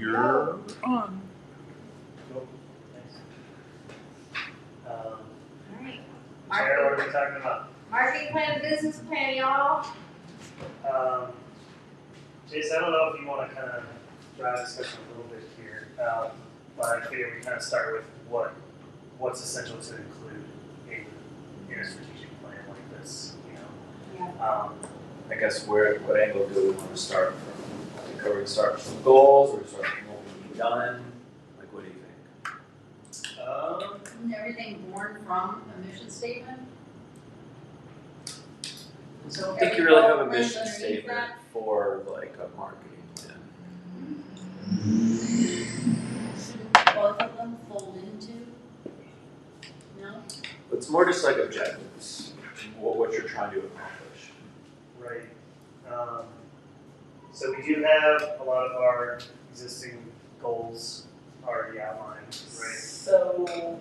you're on. Cool. Thanks. Alright. Sarah, what are we talking about? Marketing plan, business plan, y'all. Jason, I don't know if you want to kind of drive the discussion a little bit here, but I figure we kind of start with what's essential to include in a strategic plan like this, you know. Yeah. I guess what angle do we want to start from? Like, are we start from goals, or start from what we need done? Like, what do you think? Isn't everything born from a mission statement? So I think you really have a mission statement for like a marketing plan. Shouldn't both of them fold into? No? It's more just like objectives, what you're trying to accomplish. Right. So we do have a lot of our existing goals already outlined, right? So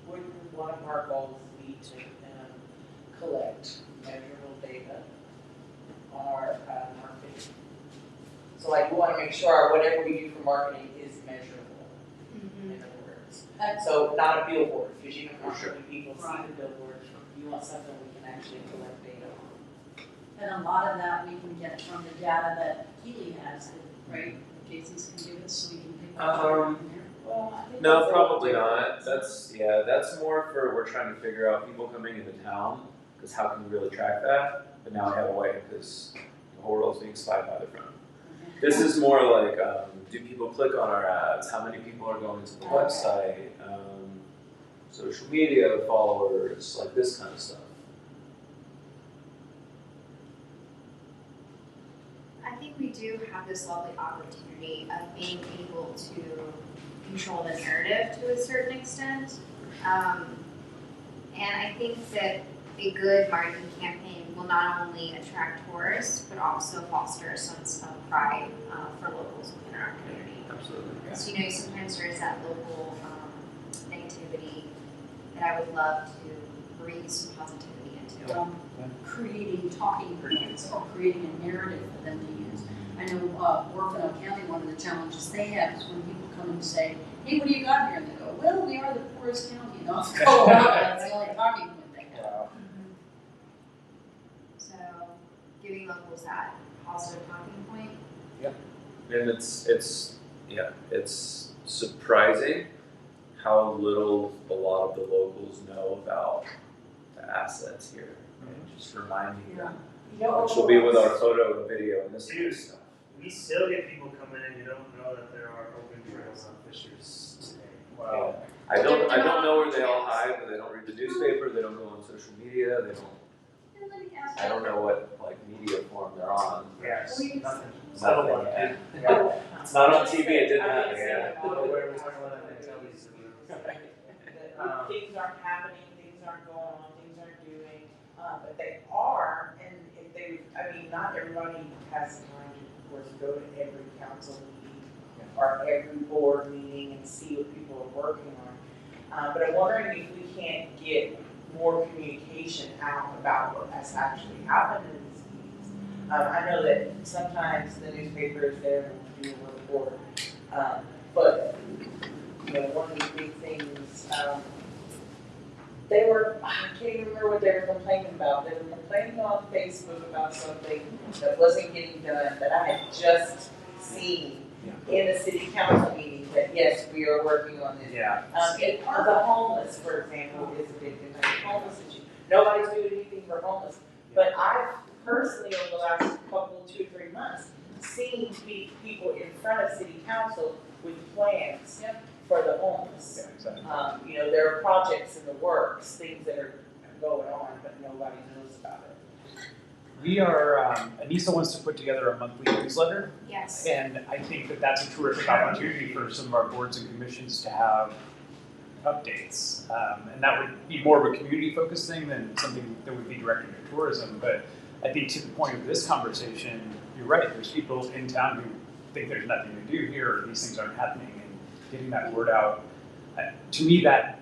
wouldn't one of our goals be to collect measurable data on our marketing? So like we want to make sure whatever we do for marketing is measurable, in other words. So not a billboard, because you don't want Sure. many people see the billboard. You want something we can actually collect data on. And a lot of that we can get from the data that Keely has, right? Jason's can give us so we can pick up from there. Well, I think No, that's probably a- not. That's more for we're trying to figure out people coming into town, because how can we really track that? But now we have a way, because the whole world's being spied by the front. This is more like, do people click on our ads? How many people are going to the website? Social media followers, like this kind of stuff. I think we do have this lovely opportunity of being able to control the narrative to a certain extent. And I think that a good marketing campaign will not only attract tourists, but also foster a sense of pride for locals within our community. Absolutely. Because you know, sometimes there is that local negativity that I would love to breathe some positivity into. Creating talking points or creating a narrative for them to use. I know Orfano County, one of the challenges they have is when people come and say, hey, what do you got here? And they go, well, we are the poorest county in North Colorado. That's the only talking point they have. Wow. So giving locals that positive talking point. And it's surprising how little a lot of the locals know about the assets here. And just reminding them, You know, which will be with our photo and video and this kind of stuff. We still get people coming in who don't know that there are open trails on Fishers today. Wow. I don't know where they all hide, but they don't read the newspaper, they don't go on social media, they don't. And let me ask I don't know what like media form they're on. Yeah, it's nothing. Nothing, Settled yeah. Yeah. It's not on TV, it didn't happen. Yeah. Well, where we talking about that until these Things aren't happening, things aren't going on, things aren't doing, but they are, and if they, I mean, not everybody has the time to, of course, go to every council meeting or every board meeting and see what people are working on. But I'm wondering if we can't get more communication out about what has actually happened in these meetings. I know that sometimes the newspaper is there and do a report, but you know, one of the big things, I can't even remember what they were complaining about. They were complaining on Facebook about something that wasn't getting done, that I had just seen in the city council meeting, that yes, we are working on this. Yeah. The homeless, for example, is a big thing. Like homeless issue. Nobody's doing anything for homeless. But I've personally, over the last couple, 2 or 3 months, seen people in front of city council with plans for the homeless. Yeah, exactly. You know, there are projects in the works, things that are going on, but nobody knows about it. We are, Anissa wants to put together a monthly newsletter, Yes. and I think that that's a terrific opportunity for some of our boards and commissions to have updates. And that would be more of a community-focused thing than something that would be directed at tourism. But I think to the point of this conversation, you're right, there's people in town who think there's nothing to do here, or these things aren't happening, and getting that word out. To me, that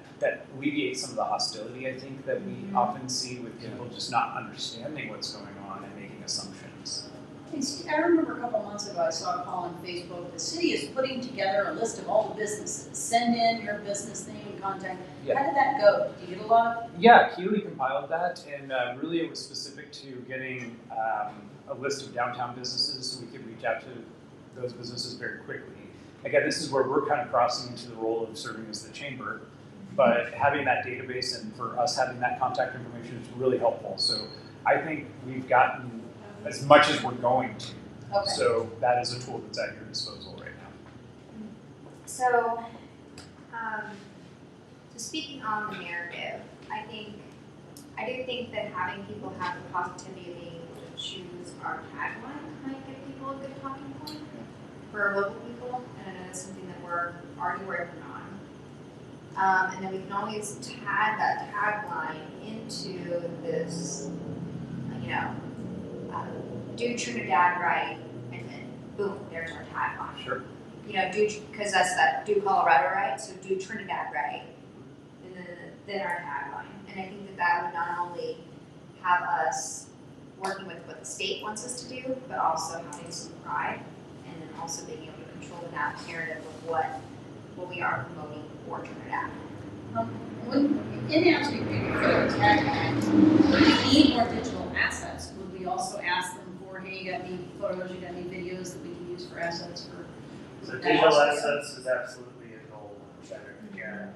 alleviates some of the hostility, I think, that we often see with people just not understanding what's going on and making assumptions. And see, I remember a couple months ago, I saw a call on Facebook, the city is putting together a list of all the businesses. Send in your business name and contact. Yeah. How did that go? Did you get a lot? Yeah, Keely compiled that, and really it was specific to getting a list of downtown businesses so we could reach out to those businesses very quickly. Again, this is where we're kind of crossing into the role of serving as the chamber, but having that database and for us having that contact information is really helpful. So I think we've gotten as much as we're going to. Okay. So that is a tool that's at your disposal right now. So, so speaking on the narrative, I do think that having people have the positivity of being able to choose our tagline might give people a good talking point for local people, and I know that's something that we're already working on. And then we can always tag that tagline into this, do Trinidad right, and then boom, there's our tagline. Sure. Because that's that, do Colorado right, so do Trinidad right, and then our tagline. And I think that would not only have us working with what the state wants us to do, but also having some pride, and then also being able to control the narrative of what we are promoting for Trinidad. In answering for the tagline, if we need more digital assets, would we also ask them for, hey, you got any photos, you got any videos that we can use for assets for? So digital assets is absolutely a goal we're trying to get.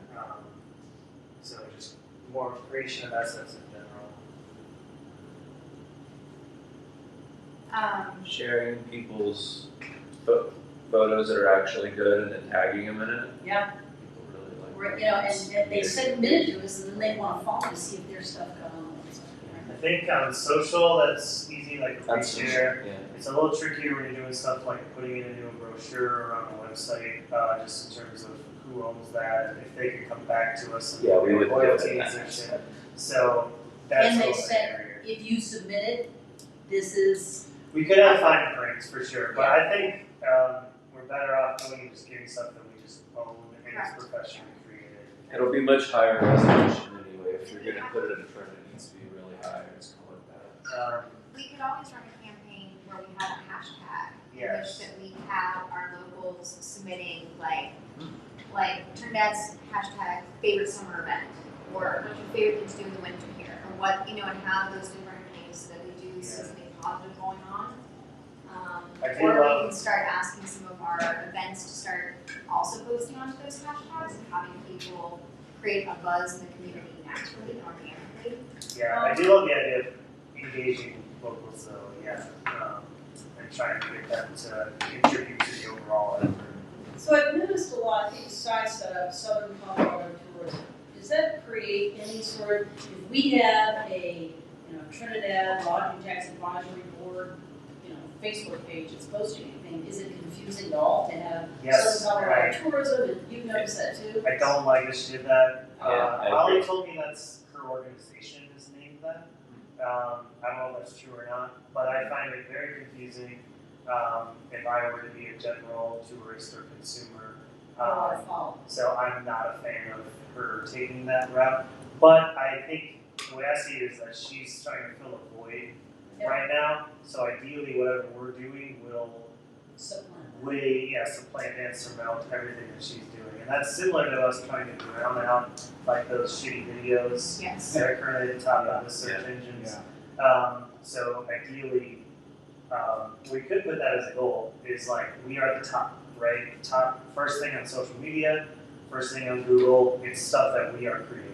So just more creation of assets in general. Sharing people's photos that are actually good and then tagging them in it. Yeah. People really like Right, and they submit it to us, and then they want to follow to see if their stuff got on the website. I think on social that's easy, like a That's reshare. yeah. It's a little trickier when you're doing stuff like putting it into a brochure or on a website, just in terms of who owns that and if they can come back to us and Yeah, we would royalties do and that. shit. So that's And a they little said- barrier. If you submit it, this is, We could have fine prints for sure, but I think we're better off doing just getting stuff that we just own and is Correct. professionally created. It'll be much higher resolution anyway. If you're gonna put it in print, it needs to be really high. It's gonna look bad. We could always run a campaign where we have a hashtag, in Yes. which that we have our locals submitting like Trinidad's hashtag favorite summer event, or what's your favorite thing to do in the winter here, or what, and have those different things so that we do see something positive going on. I do Or love- we can start asking some of our events to start also posting onto those hashtags and having people create a buzz in the community naturally, organically. Yeah, I do love the idea of engaging locals though, yeah, and trying to get them to contribute to the overall effort. so I've noticed a lot, I think Sky set up Southern Colorado Tourism. Does that create any sort of, if we have a, Trinidad Lodging Tax Advisory Board, Facebook page that's posting anything, is it confusing at all to have Yes, Southern Colorado right. Tourism, and you've noticed that too? I don't like that she did that. Yeah, I Holly agree. told me that's her organization is named that. I don't know if that's true or not, but I find it very confusing if I were to be a general tourist or consumer. I follow. So I'm not a fan of her taking that route. But I think the way I see it is that she's trying to fill a void Yeah. right now. So ideally, whatever we're doing will Supplement. supplant and surmount everything that she's doing. And that's similar to us trying to drown out like those shitty videos Yes. that are currently at the top of the search engines. So ideally, we could put that as a goal, is like we are at the top, right? Top, first thing on social media, first thing on Google, it's stuff that we are creating.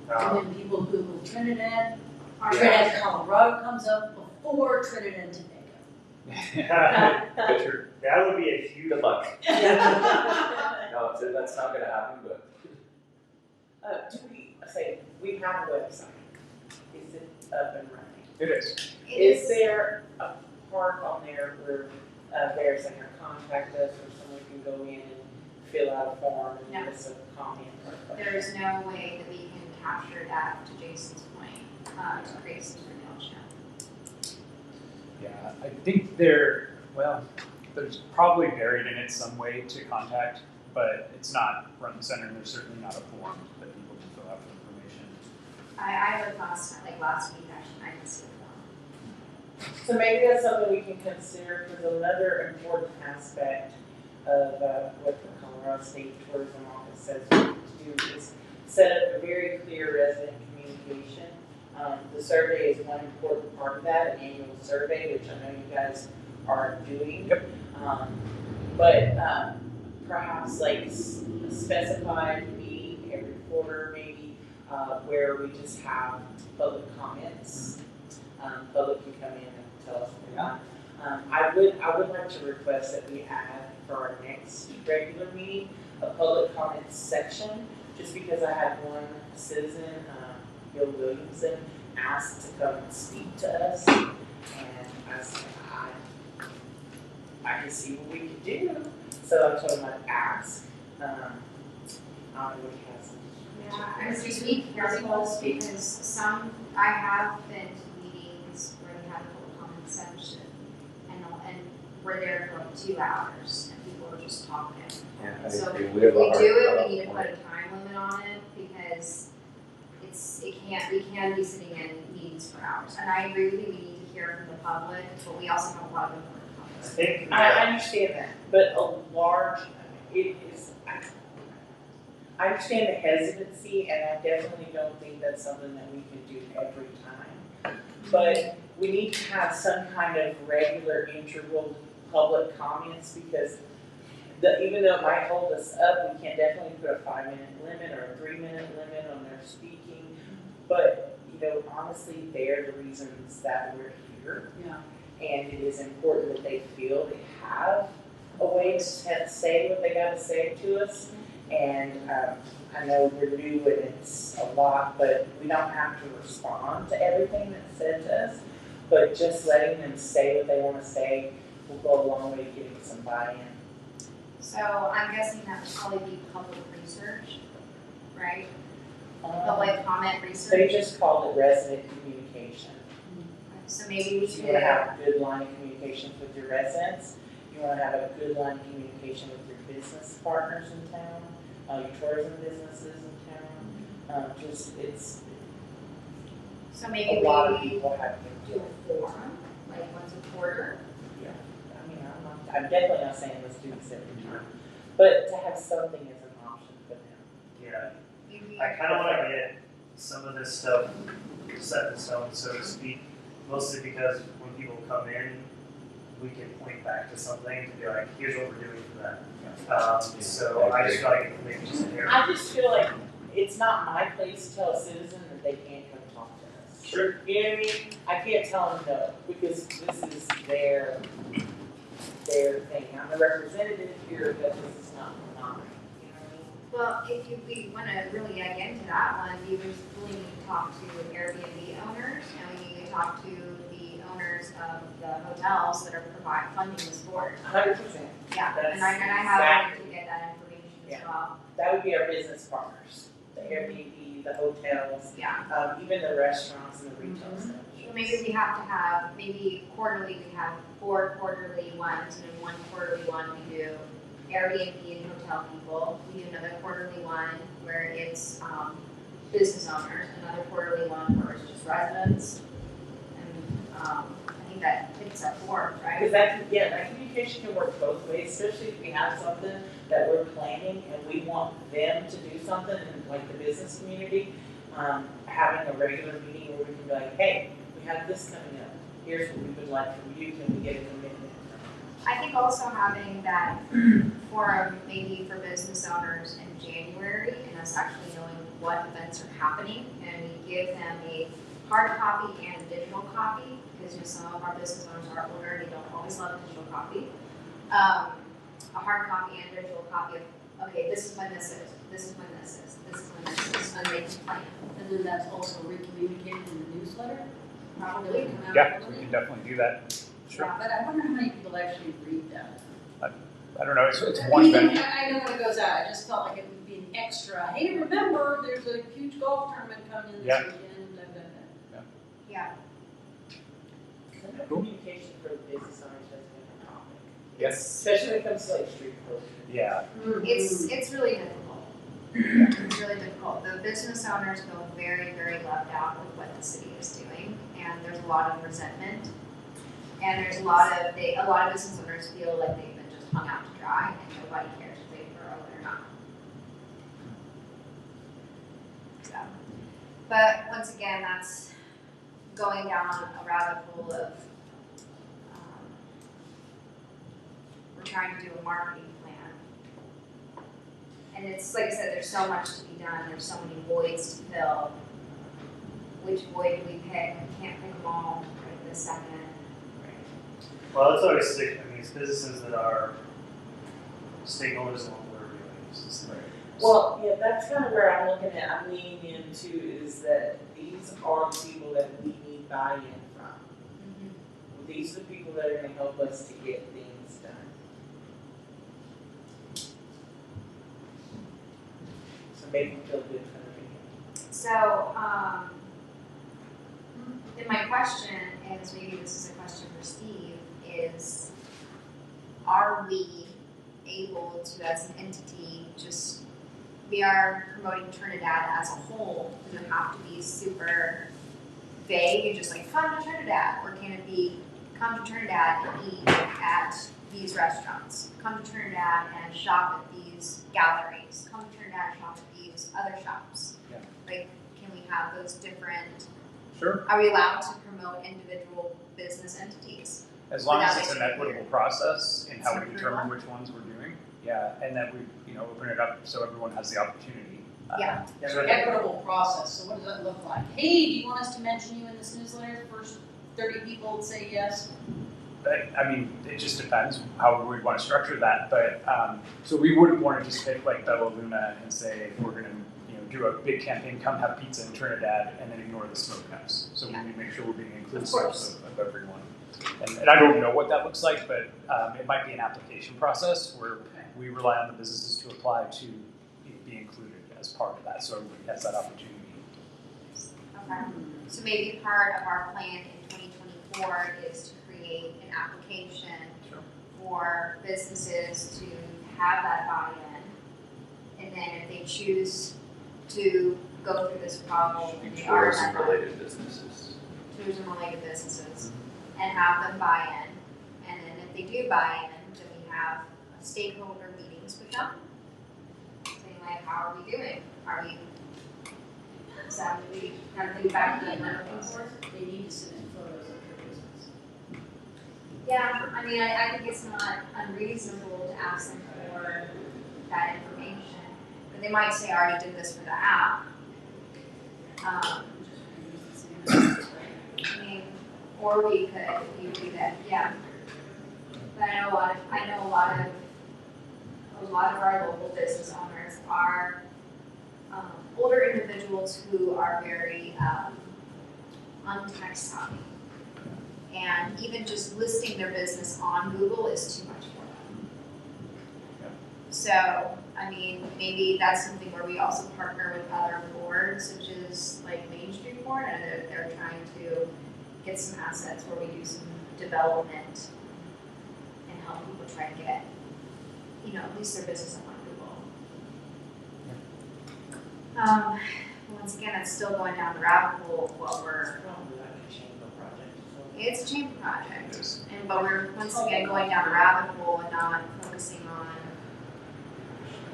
And when people Google Trinidad, Yeah. Trinidad, Colorado comes up before Trinidad and Tobago. Picture. That would be a huge. Good luck. No, that's not gonna happen, but We have a website. Is it up and running? It is. It Is there a part on there where there's like a contact us or someone can go in and fill out a form and give us a comment or a question? There is no way that we can capture that, to Jason's point, to create some sort of channel. Yeah, I think there's probably buried in it some way to contact, but it's not front and center, and there's certainly not a form that people can fill out for information. I looked last week actually, I didn't see So maybe that's something we can consider, because another important aspect of what the Colorado State Tourism Office says we need to do is set up a very clear resident communication. The survey is one important part of that, an annual survey, which I know you guys are doing. Yep. But perhaps like specified meeting every quarter, maybe, where we just have public comments. Public can come in and tell us what they want. I would like to request that we add for our next regular meeting, a public comments section, just because I had one citizen, Bill Williamson, asked to come and speak to us, and I said, I can see what we can do, so I told him I'd ask. I don't know what he has. Yeah, I was just being careful because I have been to meetings where they have a public comment section and we're there for like 2 hours and people are just talking. Yeah, I So agree. if We have a we hard do it, cutoff we need to put point. a time limit on it because we can't be sitting in meetings for hours. And I agree with you, we need to hear from the public, but we also have a lot of important I comments. think, I understand that, but a large, it is, I understand the hesitancy, and I definitely don't think that's something that we can do every time. But we need to have some kind of regular integral public comments, because even though it might hold us up, we can definitely put a 5-minute limit or a 3-minute limit on their speaking. But, honestly, they're the reasons that we're here. Yeah. And it is important that they feel they have a way to say what they gotta say to us. And I know we're new and it's a lot, but we don't have to respond to everything that's said to us. But just letting them say what they wanna say will go a long way to getting some buy-in. So I'm guessing that would probably be public research, right? Public comment They research. just called it resident communication. So maybe we You should. wanna have a good line of communication with your residents. You wanna have a good line of communication with your business partners in town, your tourism businesses in town. It's So maybe a lot of we people have do a forum, like once a quarter. I mean, I'm definitely not saying let's do this every time, but to have something as an option for them. yeah, Maybe I kind of want to get some of this stuff set in stone, so to speak, mostly because when people come in, we can point back to something to be like, here's what we're doing for that. So I just feel like maybe just an area. I just feel like it's not my place to tell a citizen that they can't come talk to us. Sure. You know what I mean? I can't tell them no, because this is their thing. I'm the representative here, but this is not mine. You know what I mean? Well, if we want to really dig into that one, we would really need to talk to Airbnb owners, and we need to talk to the owners of the hotels that are funding this board. 100%. Yeah, That's and I have to get that information as Yeah. well. That would be our business partners, the Airbnb, the hotels, Yeah, even the restaurants and the retail so establishments. maybe we have to have, maybe quarterly, we have 4 quarterly ones, and then 1 quarterly one we do Airbnb and hotel people. We do another quarterly one where it's business owners, another quarterly one where it's just residents. And I think that hits our 4, right? Because that communication can work both ways, especially if we have something that we're planning and we want them to do something in like the business community. Having a regular meeting where we can be like, hey, we have this coming up. Here's what we would like from you. Can we get a commitment? I think also having that forum maybe for business owners in January and us actually knowing what events are happening, and we give them a hard copy and a digital copy, because some of our business owners are older and they don't always love a digital copy. A hard copy and a digital copy of, okay, this is when this is, this is when this is, this is when this is, and they can plan. And then that's also recommunicated in the newsletter? Probably. Come out Yeah, we quarterly? can definitely do that. Sure. Yeah, but I wonder how many people actually read that. I don't know, it's I one mean, venue. I know when it goes out, I just felt like it would be an extra, hey, remember, there's a huge golf tournament coming in this Yeah. weekend, blah, blah, blah. Yeah. Cool. Communication for the business owners has been a topic. Yes. Especially when it comes to like street closure. Yeah. It's really difficult. It's really difficult. The business owners feel very, very left out with what the city is doing, and there's a lot of resentment. And there's a lot of business owners feel like they've been just hung out to dry and nobody cares if they grow it or not. So, but once again, that's going down a rabbit hole of we're trying to do a marketing plan. And it's like I said, there's so much to be done, there's so many voids to fill. Which void do we pick? We can't pick them all right this second. Well, that's always stick. I mean, it's businesses that are stakeholders in what we're doing. Well, yeah, that's kind of where I'm looking at, I'm leaning into is that these are the people that we need buy-in from. These are the people that are gonna help us to get things done. So make them feel good for the people. So, then my question is, maybe this is a question for Steve, is are we able to, as an entity, just, we are promoting Trinidad as a whole, does it have to be super vague and just like, come to Trinidad, or can it be, come to Trinidad and eat at these restaurants, come to Trinidad and shop at these galleries, come to Trinidad and shop at these other shops? Yeah. Like, can we have those different, Sure. are we allowed to promote individual business entities? As long as Without it's an making it equitable weird. process in how Some we determine approval. which ones we're doing. Yeah, and that we, open it up so everyone has the opportunity. Yeah. Yeah, Equitable process, so what does that look like? Hey, do you want us to mention you in this newsletter? First 30 people would say yes. But, I mean, it just depends how we'd want to structure that. But so we wouldn't want to just pick like Bella Luna and say we're going to do a big campaign, come have pizza in Trinidad, and then ignore the smokehouse. So we need to make sure we're being inclusive of everyone. And I don't know what that looks like, but it might be an application process where we rely on the businesses to apply to be included as part of that, so everybody has that opportunity. Okay. So maybe part of our plan in 2024 is to create an application Sure. for businesses to have that buy-in. And then if they choose to go through this problem, and they are Tourism that related businesses. tourism-related businesses, and have them buy in. And then if they do buy in, then we have stakeholder meetings with them, saying like, how are we doing? Are we, so we kind of think back to the They need to submit photos of their business. Yeah, I mean, I think it's not unreasonable to ask them for that information, but they might say, I already did this for the app. I mean, or we could, if you do that, yeah. But I know a lot of our local business owners are older individuals who are very untech savvy. And even just listing their business on Google is too much for them. Yeah. So, I mean, maybe that's something where we also partner with other boards, such as like Main Street Board, and they're trying to get some assets where we do some development and help people try to get, at least their business up on Google. Once again, it's still going down the rabbit hole of what we're. It's a chamber project, but we're once again going down the rabbit hole and not focusing on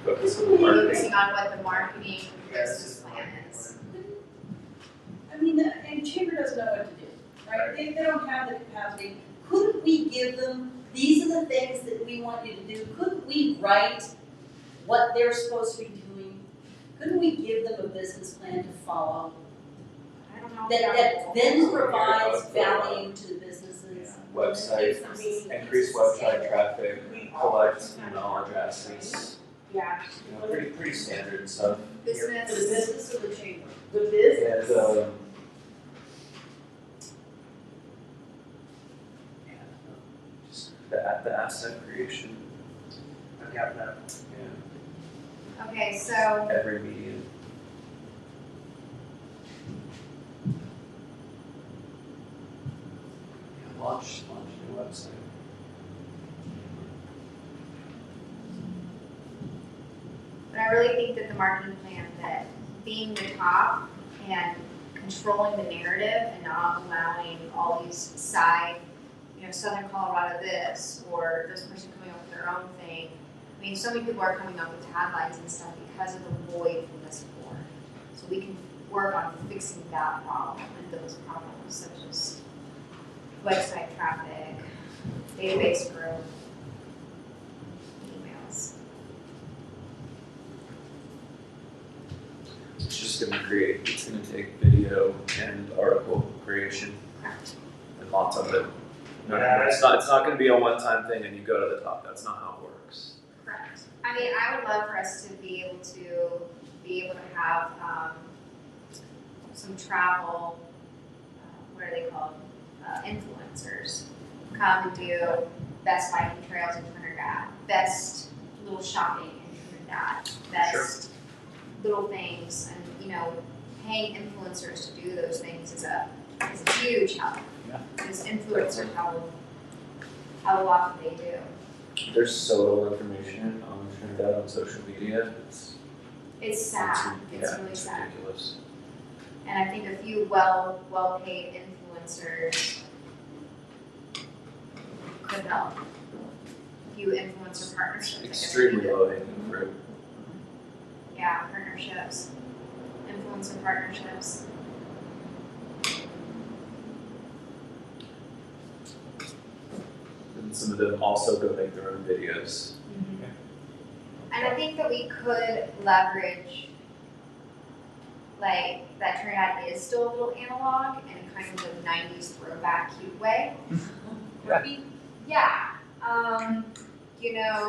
what the marketing business plan is. I mean, and chamber doesn't know what to do, right? They don't have the capacity. Couldn't we give them, these are the things that we want you to do? Couldn't we write what they're supposed to be doing? Couldn't we give them a business plan to follow? I don't know. That then provides value to the businesses. Website, increase website traffic, collect email addresses, Yeah, pretty standard stuff. The business. business or the chamber? The business. And just the asset creation, I've got that. Okay, so every medium. Launch new website. but I really think that the marketing plan, that being the top and controlling the narrative and not allowing all these side Southern Colorado this, or this person coming up with their own thing. I mean, so many people are coming up with taglines and stuff because of the void from this board. So we can work on fixing that problem and those problems, such as website traffic, database growth, emails. It's just gonna take video and article creation and lots of it. No, it's not gonna be a one-time thing and you go to the top. That's not how it works. Correct. I mean, I would love for us to be able to have some travel, what are they called? Influencers come and do best biking trails in Trinidad, best little shopping in Trinidad, best little things, and paying influencers to do those things is a huge help. Yeah. Because influencers have a lot that they do. There's so little information on Trinidad on social media. It's sad. It's really it's sad. ridiculous. And I think a few well-paid influencers could help. A few influencer partnerships. Extremely low hanging fruit. Yeah, partnerships. Influencer partnerships. And some of them also go make their own videos. And I think that we could leverage, like, that Trinidad is still a little analog in kind of the 90s throwback cute way. Yeah.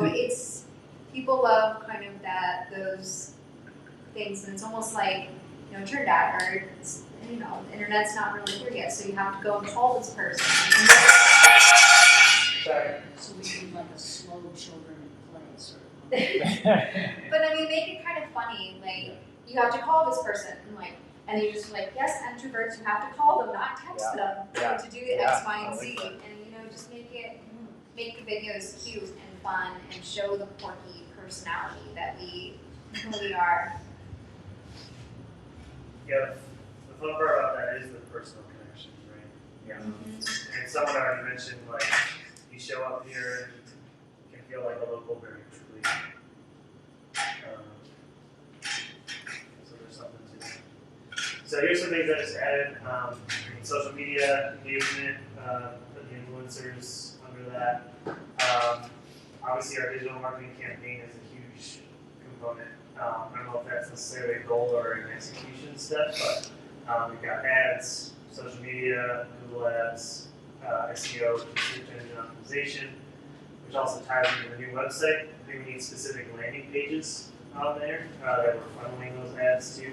It's, people love kind of those things, and it's almost like, Trinidad, or it's, the internet's not really here yet, so you have to go and call this person. Sorry. So we do like a slow children play sort of. But I mean, make it kind of funny. Like, you have to call this person, and you're just like, yes, introverts, you have to call them, not text them to do X, Y, and Z. And just make the videos cute and fun and show the quirky personality that we really are. Yeah, the fun part about that is the personal connection, right? Yeah. And someone already mentioned, like, you show up here and you can feel like a local very quickly. So there's something to that. So here's some things I just added. Social media engagement, put the influencers under that. Obviously our digital marketing campaign is a huge component. I don't know if that's necessarily a goal or an execution step, but we've got ads, social media, Google Ads, SEO, search engine optimization, which also ties into the new website. I think we need specific landing pages on there that we're funneling those ads to.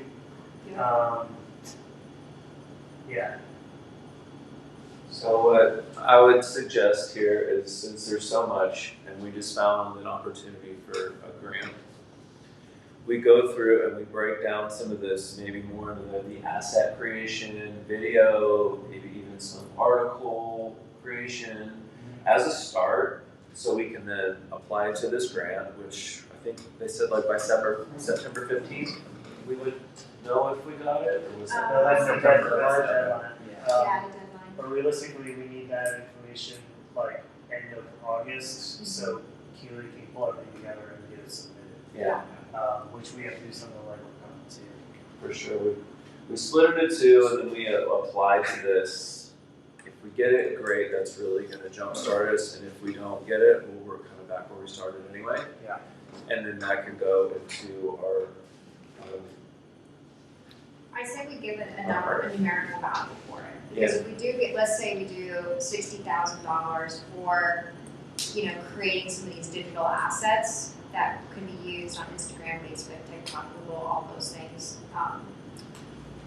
So what I would suggest here is, since there's so much, and we just found an opportunity for a grant, we go through and we break down some of this, maybe more into the asset creation, video, maybe even some article creation as a start, so we can then apply to this grant, which I think they said like by September 15th, we would know if we got it, or was that? That's the November. deadline. Yeah, the deadline. But realistically, we need that information like end of August, so Keely can pull everything together and get it submitted. Yeah. Which we have to do some of the legwork on too. For sure. We split it into two, and then we apply to this. If we get it, great. That's really going to jumpstart us. And if we don't get it, we're kind of back where we started anyway. Yeah. And then that can go into our. I say we give it a numerical value for it. Because if we do get, let's say we do $60,000 for, creating some of these digital assets that can be used on Instagram, Facebook, TikTok, Google, all those things,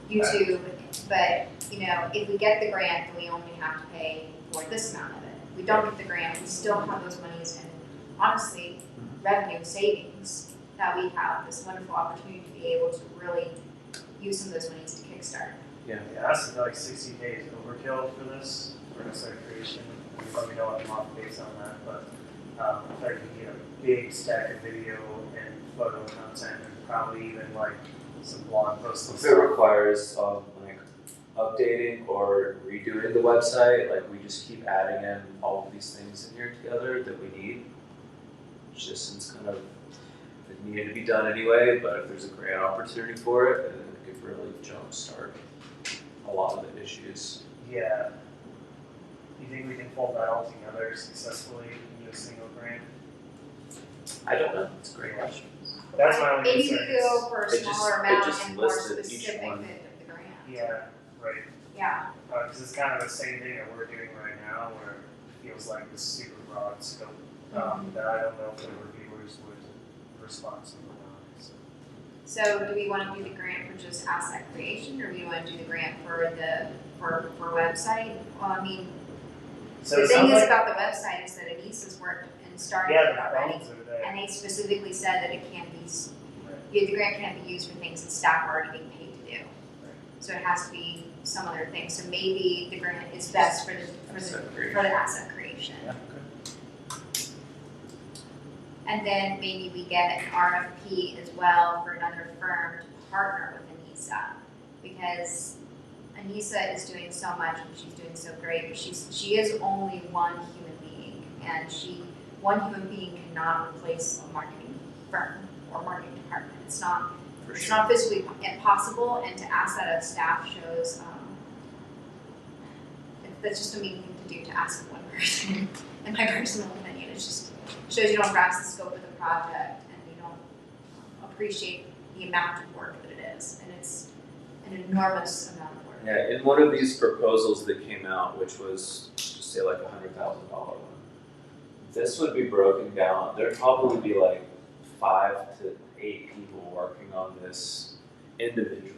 YouTube. But, if we get the grant, then we only have to pay for this amount of it. If we don't get the grant, we still have those monies and, honestly, revenue savings that we have this wonderful opportunity to be able to really use some of those monies to kickstart. Yeah, that's like 60 days overkill for this. We're gonna start creation. We probably know what the month based on that, but if I can get a big stack of video and photo content, and probably even like some blog posts. If it requires updating or redoing the website. Like we just keep adding in all of these things in here together that we need. It's just it's kind of it needed to be done anyway, but if there's a grant opportunity for it, then it could really jumpstart a lot of the issues. Yeah. Do you think we can fold that all together successfully into a single grant? I don't know. It's a great question. That's my only Maybe you concern. could go for a It just- smaller it amount just and more listed each specific one. bit of the grant. Yeah, right. Yeah, Because it's kind of the same thing that we're doing right now, where it feels like this super broad scope that I don't know if the reviewers would respond to or not. So. so do we wanna do the grant for just asset creation, or do we wanna do the grant for for website? Well, I mean, So the it thing sounds is like, about the website is that Anissa's worked and started yeah, it the already. bones are there. And they specifically said that it can't be, Right. the grant can't be used for things that staff are already being paid to do. So it has to be some other thing, so maybe the grant is best for the asset creation. Yeah. And then maybe we get an RFP as well for another firm to partner with Anissa. Because Anissa is doing so much and she's doing so great, but she is only one human being. And one human being cannot replace a marketing firm or marketing department. It's not physically impossible, and to ask that of staff shows, that's just a mean thing to do, to ask of one person, in my personal opinion. It just shows you don't grasp the scope of the project and you don't appreciate the amount of work that it is, and it's an enormous amount of work. Yeah, in one of these proposals that came out, which was just say like $100,000 one, this would be broken down. There'd probably be like 5 to 8 people working on this individually.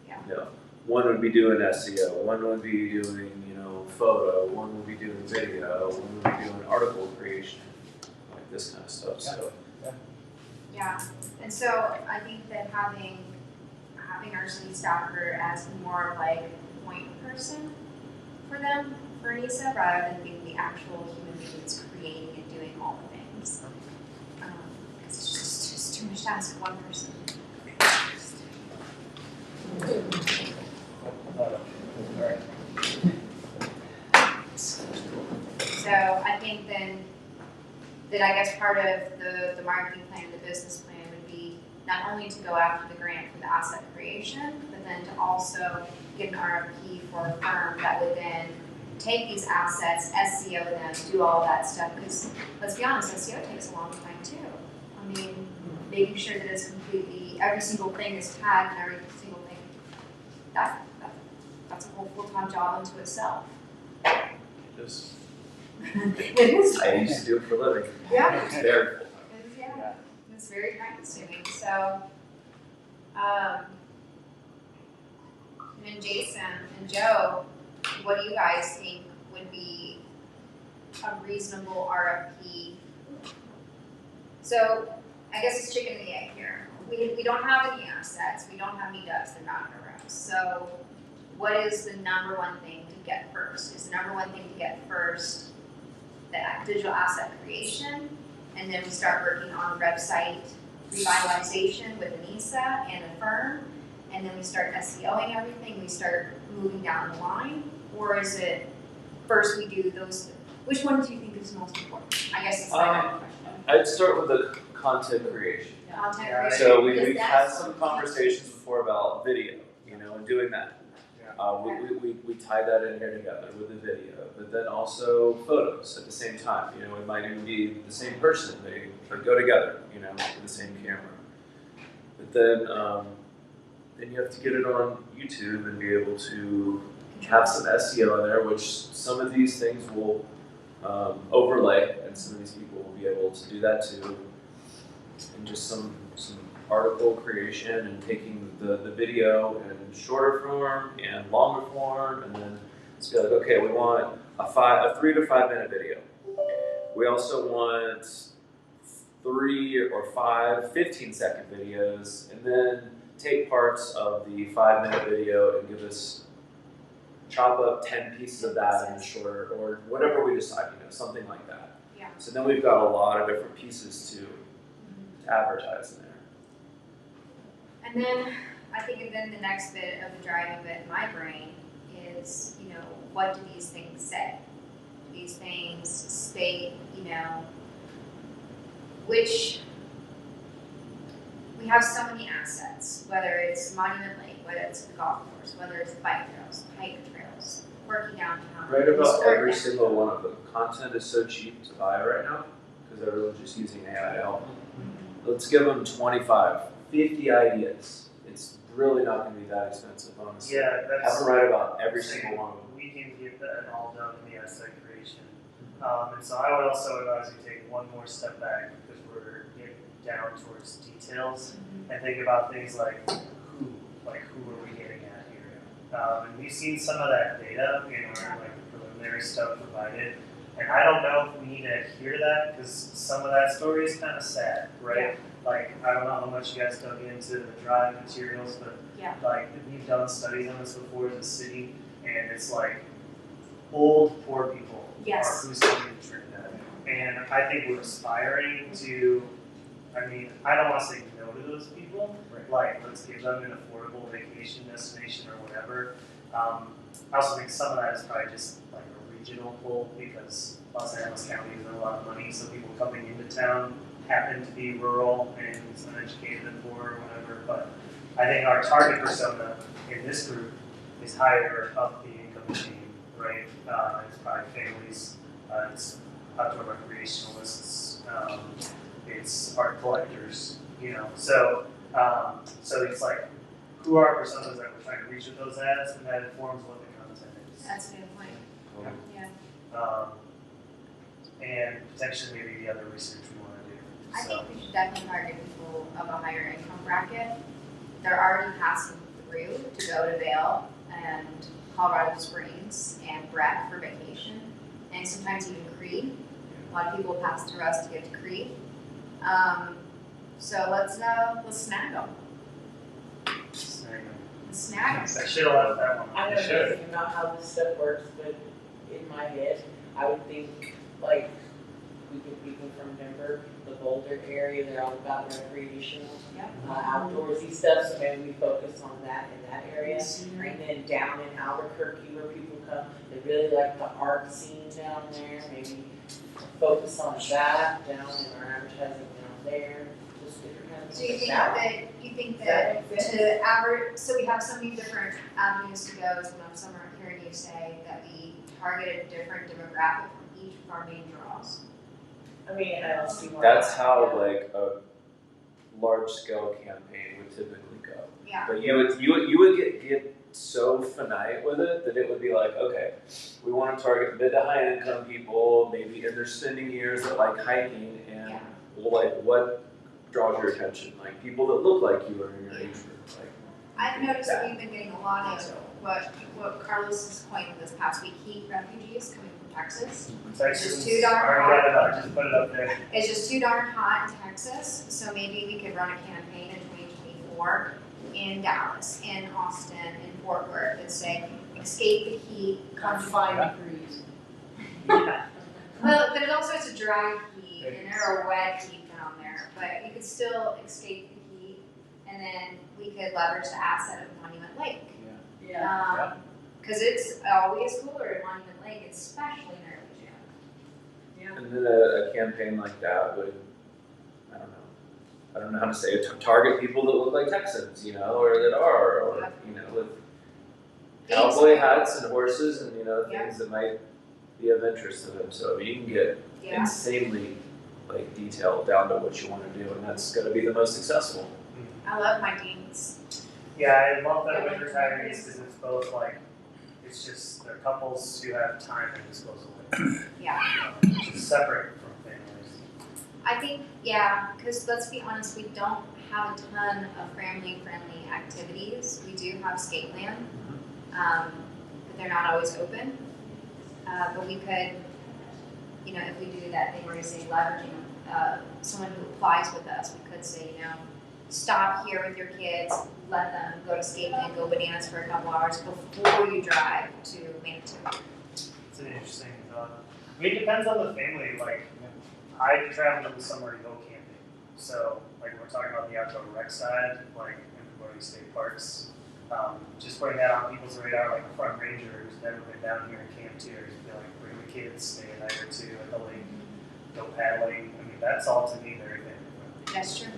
Yeah. You know, one would be doing SEO, one would be doing, photo, one would be doing video, one would be doing article creation, like this kind of stuff. So Yeah, and so I think that having our city staffer as more like point person for them, for Anissa, rather than being the actual human being that's creating and doing all the things. It's just too much to ask of one person. Alright. So I think then that I guess part of the marketing plan, the business plan would be not only to go after the grant for the asset creation, but then to also get an RFP for a firm that would then take these assets, SEO them, do all that stuff. Because let's be honest, SEO takes a long time too. I mean, making sure that it's completely, every single thing is tagged and every single thing, that's a whole full-time job unto itself. just, It is. I used to do it for a living. Yeah. It's very cool. Yeah, it's very time consuming. So, and then Jason and Joe, what do you guys think would be a reasonable RFP? So, I guess it's chicken and the egg here. We don't have any assets, we don't have any ducks in our rows. So, what is the number one thing to get first? Is the number one thing to get first the digital asset creation, and then we start working on website revitalization with Anissa and the firm, and then we start SEOing everything, we start moving down the line? Or is it first we do those, which one do you think is most important? I guess it's my question. I'd start with the content creation. Content Yeah. creation. So Because we've had that's some what conversations before about video, and doing that. We tie that in here together with the video, but then also photos at the same time. It might even be the same person. They go together, with the same camera. But then you have to get it on YouTube and be able to have some SEO in there, which some of these things will overlay, and some of these people will be able to do that too. And just some article creation and taking the video in shorter form and longer form, and then it's be like, okay, we want a 3 to 5 minute video. We also want 3 or 5 15-second videos, and then take parts of the 5-minute video and chop up 10 pieces of that in a shorter, or whatever we decide, something like that. Yeah. So then we've got a lot of different pieces to advertise in there. And then I think the next bit of the driving bit in my brain is, you know, what do these things say? These things state, you know, which we have so many assets, whether it's Monument Lake, whether it's the golf course, whether it's bike trails, hike trails, working downtown. Right about historic every downtown. single one of them. Content is so cheap to buy right now because everyone's just using AI to help them. Let's give them 25, 50 ideas. It's really not going to be that expensive, honestly. Yeah, that's. Have them write about every saying single one of them. We can get that all done in the asset creation. And so I would also advise you take one more step back because we're getting down towards details and think about things like who are we getting at here? And we've seen some of that data in our preliminary stuff provided. And I don't know if we need to hear that because some of that story is kind of sad, right? Yeah. Like, I don't know how much you guys dug into the drive materials, but Yeah. like we've done studies on this before as a city, and it's like old poor people Yes. are who's coming to Trinidad. And I think we're aspiring to, I mean, I don't want to say no to those people, like let's give them an affordable vacation destination or whatever. I also think some of that is probably just like a regional pull because Los Angeles County has a lot of money, so people coming into town happen to be rural and uneducated and poor or whatever. But I think our target persona in this group is higher up the income chain, right? It's probably families, it's outdoor recreationalists, it's art collectors, you know. So it's like, who are our personas that we're trying to reach with those ads, and that informs what the content is. That's a good point. Yeah. And potentially maybe the other research we want to do. I So, think we should definitely target people of a higher income bracket. They're already passing through to go to Vail and Colorado Springs and Brett for vacation, and sometimes even Crete. A lot of people pass through us to get to Crete. So let's snag them. Snag them. I should have left that one. I You don't know should. anything about how this stuff works, but in my head, I would think like we get people from Denver, the Boulder area, they're all about recreational, Yep. outdoorsy stuff, so maybe we focus on that in that area. And then down in Albuquerque where people come, they really like the art scene down there, maybe focus on that down in our advertising down there, just different kinds of So you think stuff. that to average, so we have so many different avenues to go, is when I'm somewhere hearing you say that we target a different demographic from each of our main draws. I mean, I don't see why. That's how like a large scale campaign would typically go. Yeah. But you would get so finite with it that it would be like, okay, we want to target mid to high income people, maybe in their spending years that like hiking, and Yeah. like what draws your attention, like people that look like you are in your age group. Like I've noticed that we've been getting a lot of what Carlos has coined this past week, heat refugees coming from Texas. Texas It's too darn I already got it up, just put it up there. It's just too darn hot in Texas, so maybe we could run a campaign in 2024 in Dallas, in Austin, in Fort Worth, and say, escape the heat, come to 5 degrees. Well, but it also is a dry heat, and there are wet heat down there, but you could still escape the heat, and then we could leverage the asset of Monument Lake. Yeah. Because it's always cooler at Monument Lake, especially in early June. And then a campaign like that would, I don't know how to say it, target people that look like Texans, you know, or that are, or, you know, with cowboy hats and horses and, you know, things that might be of interest to them. So you can get Yeah. insanely, like, detailed down to what you want to do, and that's going to be the most successful. I love my deans. Yeah, I love that with retirees because it's both like, it's just, they're couples who have time and disposal. Yeah. Which is separate from families. I think, because let's be honest, we don't have a ton of family-friendly activities. We do have skate land, but they're not always open. But we could, you know, if we do that thing where we say leveraging someone who applies with us, we could say, you know, stop here with your kids, let them go to skate land, go bananas for a couple hours before you drive to Manitou. It's an interesting thought. I mean, it depends on the family. Like, I travel to somewhere to go camping. So, like, we're talking about the outdoor rec side, like in promoting state parks. just putting that on people's radar, like a front ranger who's never been down here in Camp Tier, be like, bring the kids, stay a night or two at the lake, go paddling. I mean, that's all to me very different. That's true.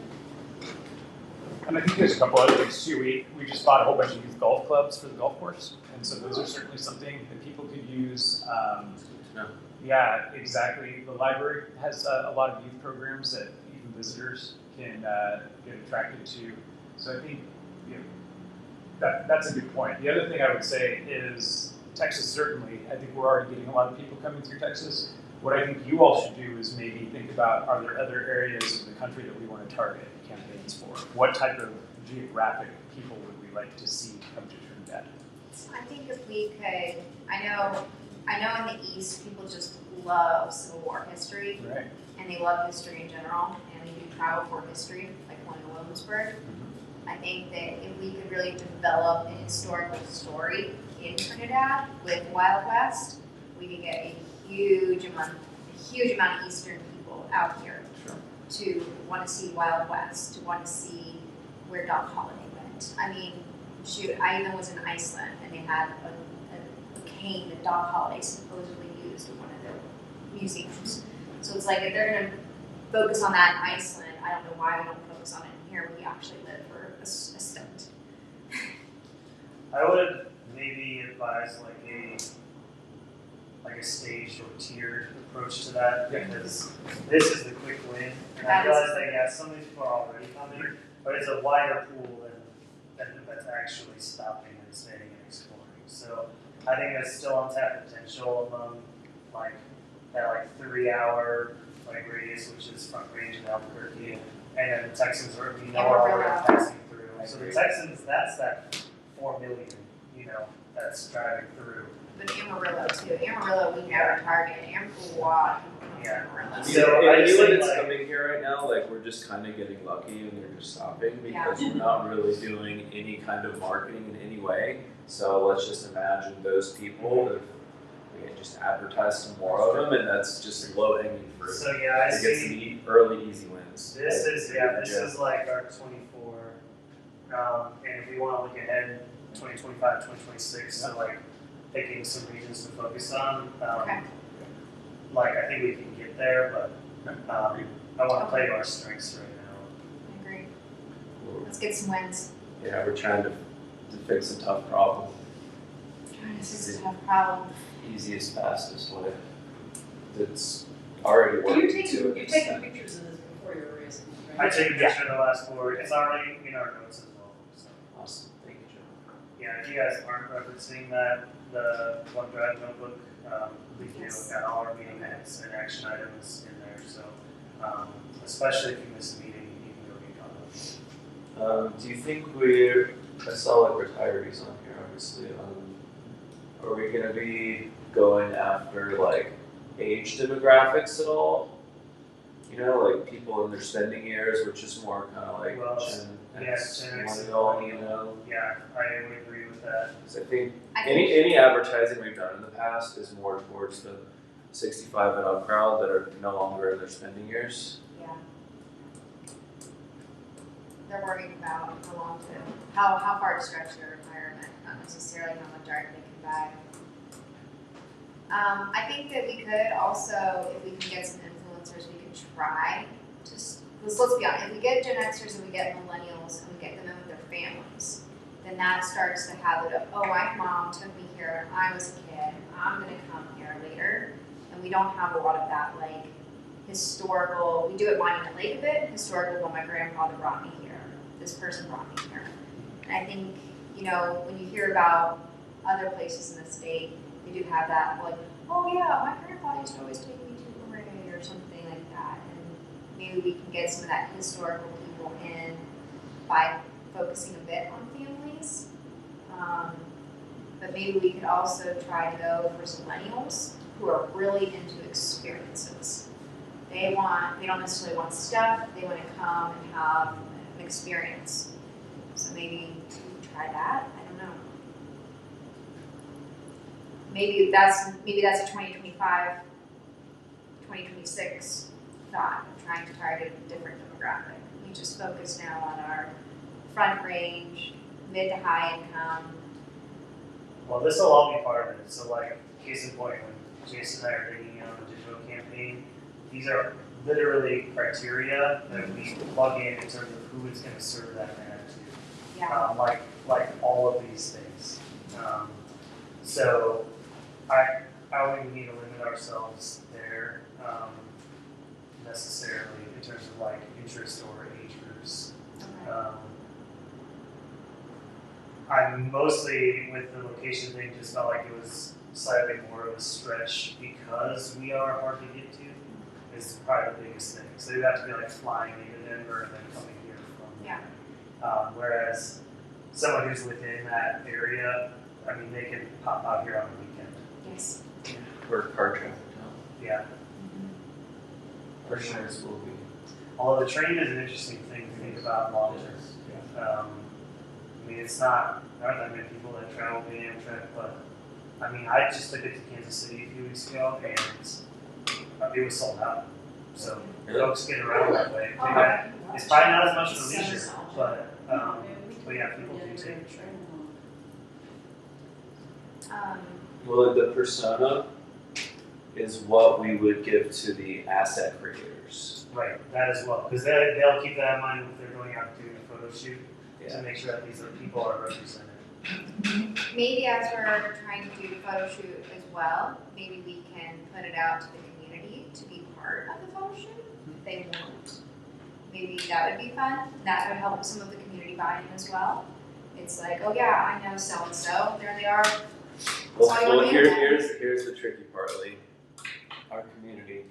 And I think there's a couple other things too. We just bought a whole bunch of youth golf clubs for the golf course, and so those are certainly something that people could use. Yeah, exactly. The library has a lot of youth programs that even visitors can get attracted to. So I think that's a good point. The other thing I would say is Texas certainly. I think we're already getting a lot of people coming through Texas. What I think you all should do is maybe think about, are there other areas of the country that we want to target campaigns for? What type of geographic people would we like to see come to Trinidad? I think if we could, I know in the East, people just love Civil War history, Right. and they love history in general, and they do travel for history, like one in Williamsburg. I think that if we could really develop a historical story in Trinidad with Wild West, we could get a huge amount of Eastern people out here to want to see Wild West, to want to see where Doc Holliday went. I mean, shoot, I even was in Iceland, and they had a cane that Doc Holliday supposedly used in one of their museums. So it's like, if they're going to focus on that in Iceland, I don't know why we don't focus on it here. We actually live for a stint. I would maybe advise like a staged or tiered approach to that, because this is the quick win. And I realize that some of these people are already coming, but it's a wider pool than that's actually stopping and staying and exploring. So I think there's still untapped potential among that 3 hour radius, which is Front Range and Albuquerque, and then the Texans are already passing through. So the Texans, that's that 4 million, that's driving through. But Amarillo too. Amarillo we never target. A lot of people come Yeah. from Amarillo. So I just anyone think that's coming here right now, we're just kind of getting lucky and they're just stopping because we're not really doing any kind of marketing in any way. So let's just imagine those people, if we can just advertise some more of them, and that's just low hanging fruit. So I to get see. some early easy wins. This is like our 24, and if we want to look ahead 2025, 2026, so picking some regions to focus on, Okay. I think we can get there, but I want to play to our strengths right now. I agree. Let's get some wins. Yeah, we're trying to fix a tough problem. Trying to fix a tough problem. Easiest, fastest way. It's already working You're to taking an extent. pictures of this before you're racing, I right? take a picture of the last board. It's already in our notes as well. So Awesome, thank you, Joe. yeah, if you guys aren't referencing the OneDrive notebook, we can got all our meeting minutes and action items in there. So especially if you miss a meeting, you can go get comments. Do you think I saw retirees on here, obviously. Are we gonna be going after age demographics at all? People in their spending years, which is more kind of Gen X, Gen X, millennial, Yeah, I would agree with that. Because I think any advertising we've done in the past is more towards the 65 and up crowd that are no longer in their spending years. Yeah. They're worried about how far to stretch their retirement, not necessarily how much art they can buy. I think that we could also, if we can get some influencers, we could try just, because let's be honest, if we get Gen Xers and we get millennials and we get them in with their families, then that starts the habit of, oh, my mom took me here when I was a kid, I'm gonna come here later. And we don't have a lot of that historical, we do it Monument Lake a bit, historical, well, my grandfather brought me here, this person brought me here. And I think, when you hear about other places in the state, we do have that, oh yeah, my grandpa used to always take me to Hooray or something like that. And maybe we can get some of that historical people in by focusing a bit on families. But maybe we could also try to go for some millennials who are really into experiences. They don't necessarily want stuff, they want to come and have an experience. So maybe try that, I don't know. Maybe that's a 2025, 2026 thought of trying to target a different demographic. We just focus now on our Front Range, mid to high income. Well, this will all be part of it. So, like, case in point, when Jason and I are digging in on the digital campaign, these are literally criteria that we plug in terms of who is going to serve that narrative. Yeah. Like all of these things. So, I don't think we need to limit ourselves there necessarily in terms of like interest or age groups. Okay. I mostly, with the location thing, just felt like it was slightly more of a stretch because we are hard to get to, is probably the biggest thing. So you'd have to be like flying into Denver and then coming here from there. Yeah. Whereas someone who's within that area, I mean, they can pop out here on the weekend. Yes. Or car traffic down. Yeah. Our shares will be. Although the train is an interesting thing to think about long term. I mean, it's not, there aren't that many people that travel via Amtrak, but I mean, I just took it to Kansas City a few weeks ago and it was sold out. So folks get around that way. It's probably not as much of a leisure, but yeah, people do take the train. Well, the persona is what we would give to the asset creators. Right, that as well, because they'll keep that in mind if they're going out doing a photo shoot Yeah. to make sure that these people are represented. Maybe as we're trying to do the photo shoot as well, maybe we can put it out to the community to be part of the photo shoot. If they won't. Maybe that would be fun. That would help some of the community buy-in as well. It's like, oh yeah, I know so and so. There they are. Well, here's the tricky part, Lee. Our community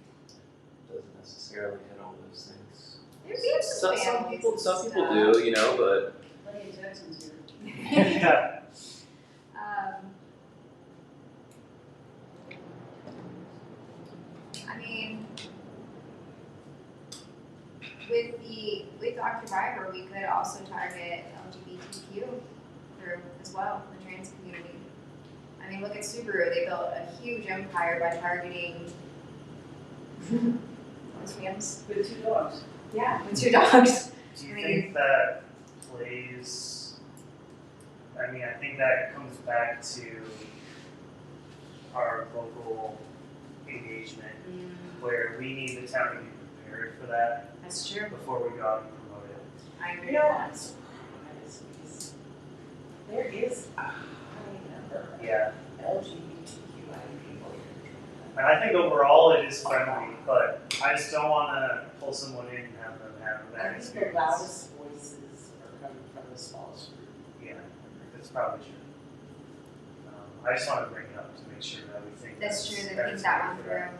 doesn't necessarily hit all those things. There'd be some families and Some people stuff. do, you know, but Lady Texans here. Yeah. I mean, with Dr. Driver, we could also target LGBTQ group as well, the trans community. I mean, look at Subaru. They built a huge empire by targeting lesbians. With 2 dogs. Yeah, with 2 dogs. Do you think that plays, I mean, I think that comes back to our local engagement where we need the town to be prepared for that That's true. before we go out and promote it. I agree You know, with I'm that. surprised because there is a high number of Yeah. LGBTQI people here. And I think overall it is friendly, but I just don't want to pull someone in and have them have a bad I think the experience. loudest voices are coming from the smallest group. Yeah, that's probably true. I just want to bring it up to make sure that we think That's true, that that think it's that good one for through.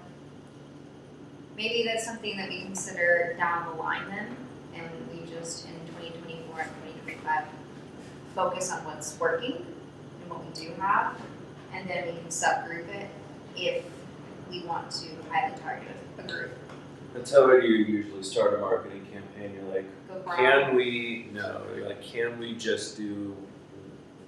Maybe that's something that we consider down the line then, and we just in 2024 and 2025 focus on what's working and what we do have, and then we can subgroup it if we want to highly target a group. that's how you usually start a marketing campaign. You're like, Go broad. can we just do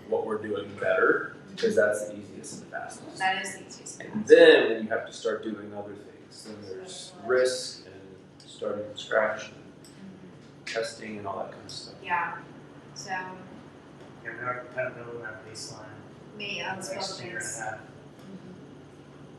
what we're doing better? Because that's the easiest and the fastest. That is the easiest. And then when you have to start doing other things, then there's risk and starting from scratch and testing and all that kind of stuff. Yeah, so Yeah, we are kind of building that baseline maybe for let's the next build year and this. a half.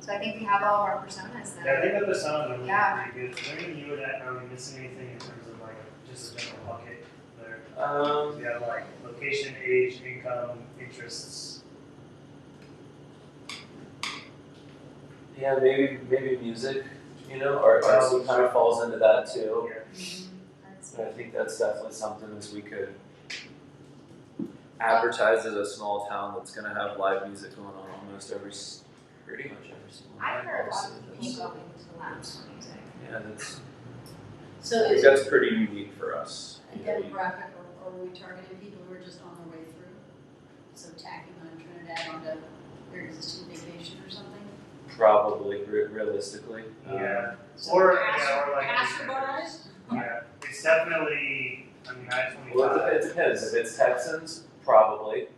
So I think we have all of our personas then. Yeah, I think that the sound are Yeah. pretty good. Is there anything you would add, are we missing anything in terms of like just a general bucket there? Yeah, like location, age, income, interests. Yeah, maybe music, you know, art also kind of falls into that too. Yeah. That's- And I think that's definitely something as we could advertise as a small town that's gonna have live music going on almost pretty much every single night. I've heard a lot of honestly. people going to labs for music. Yeah, that's, So I think is that's pretty unique for us. a You know, demographic, or are we targeting people who are just on their way through? So tacking on Trinidad onto their existing vacation or something? Probably, realistically. Yeah. So Or, yeah, or like. passerbys? Yeah, it's definitely, I mean, Well, I-25. it depends. If it's Texans, probably.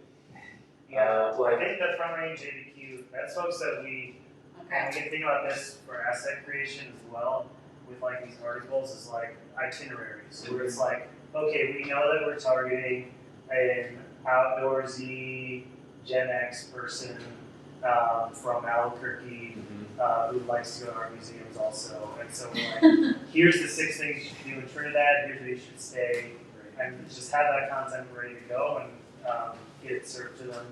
Yeah, I like, think the front range JBQ, that's folks that we, and we can think about this for asset creation as well, with like these articles, is like itineraries, where it's like, okay, we know that we're targeting an outdoorsy Gen X person from Albuquerque who likes to go to art museums also. And so we're like, here's the 6 things you should do in Trinidad, here's where you should stay, and just have that content ready to go and get it served to them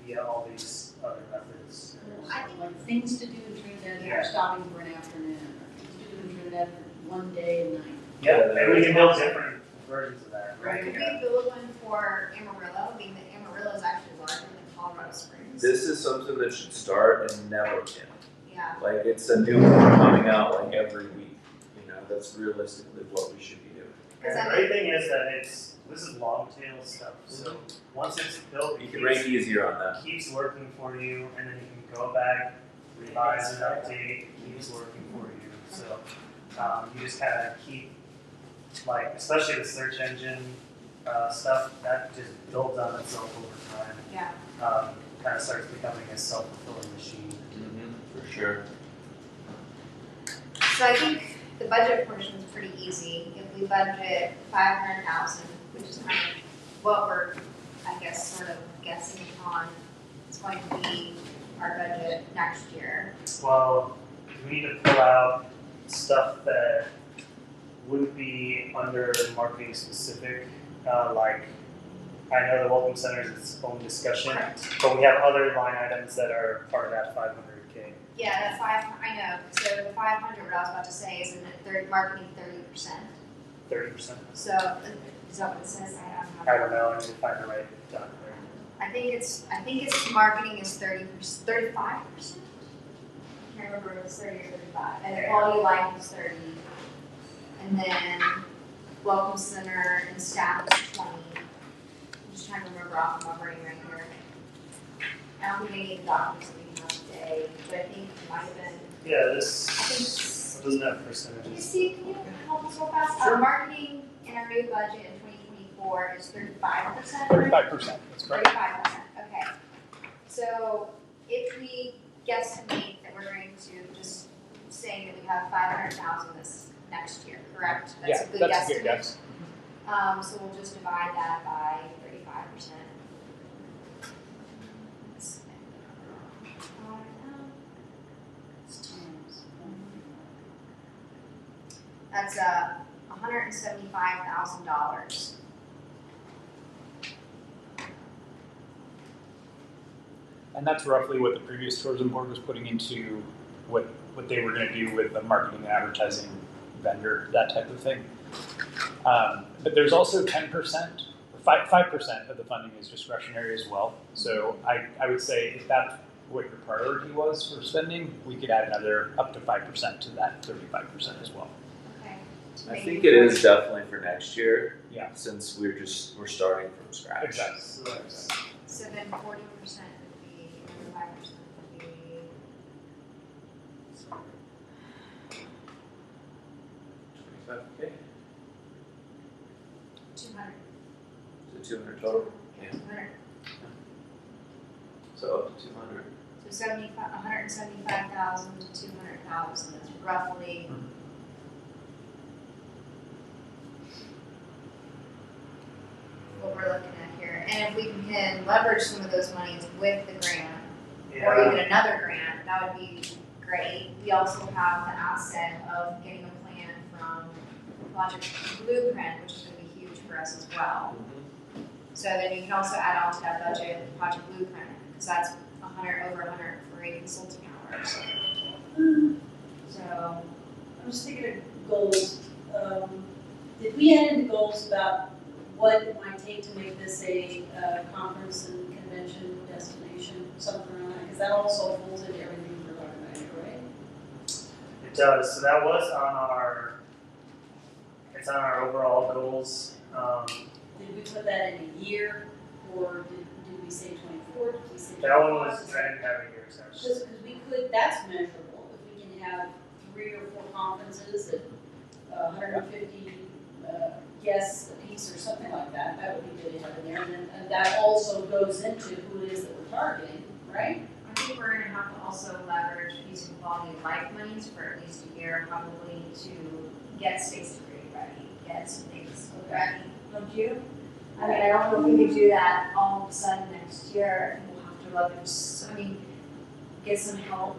via all these other methods. I think- Like things to do in Trinidad Yeah. for stopping for an afternoon, or things to do in Trinidad for one day and night. Yeah, and we can build different versions of that, right? Could Yeah. we build one for Amarillo, being that Amarillo is actually larger than Colorado Springs? This is something that should start and never end. Yeah, Like it's a new one coming out like every week. You know, that's realistically what we should be doing. Because And I the great thing is that this is long tail stuff. So once it's built, You it can rank easier on that. keeps working for you, and then you can go back, revise and update. It keeps working for you. So you just kind of keep, like, especially the search engine stuff, that just builds on itself over time. yeah. Kind of starts becoming a self-fulfilling machine. For sure. So I think the budget portion is pretty easy. If we budget 500,000, which is kind of what we're, I guess, sort of guessing upon, it's going to be our budget next year. Well, we need to pull out stuff that wouldn't be under marketing specific, like I know the Welcome Center is its own discussion, but we have other line items that are part of that 500K. Yeah, the I know. So the 500, what I was about to say is in the marketing 30%. 30%. So is that what it says? I don't know. I need to find the right document. I think it's marketing is 35%. I can't remember if it was 30 or 35. And quality life is 30. And then Welcome Center and staff is 20. I'm just trying to remember off my brain right here. I don't think any of the documents that we have today, but I think it might have been. Yeah, I this think. doesn't have Can you percentages. see? Can you help us real fast? Sure. Marketing in our new budget in 2024 is 35%. 35%, that's correct. 35%. Okay. So if we guesstimate that we're going to just say that we have 500,000 this next year, correct? Yeah, That's a good that's guesstimate. a good guess. So we'll just divide that by 35%. It's times. That's $175,000. And that's roughly what the previous tourism board was putting into what they were going to do with the marketing and advertising vendor, that type of thing. But there's also 10%, 5% of the funding is discretionary as well. So I would say if that's what your priority was for spending, we could add another up to 5% to that 35% as well. Okay. So I maybe think it is definitely for next year. Yeah. Since we're starting from scratch. Exactly. So then 40% would be, and 5% would be. 25K? 200. So 200 total? Yeah. 200. So up to 200. So 175,000 to 200,000. That's roughly. What we're looking at here. And if we can leverage some of those monies with the grant, or Yeah. even another grant, that would be great. We also have the asset of getting a plan from Project Blueprint, which is going to be huge for us as well. So then you can also add on to that budget Project Blueprint, because that's over 100 for a consulting hours. So I'm just thinking of goals. Did we add into goals about what it might take to make this a conference and convention destination, something around that? Because that also folds into everything we're talking about here, right? It does. So that was it's on our overall goals. Did we put that in a year, or did we say 24? Did we say 25? That one was, I didn't have it here, so. Because we could, that's measurable. If we can have 3 or 4 conferences at 150 guests a piece or something like that, that would be good to have in there. And that also goes into who it is that we're targeting, right? I think we're going to have to also leverage using quality of life monies for at least a year, probably to get Space Degree ready, get some things ready. Don't you? I mean, I don't know if we could do that all of a sudden next year, and we'll have to look and just, I mean, get some help,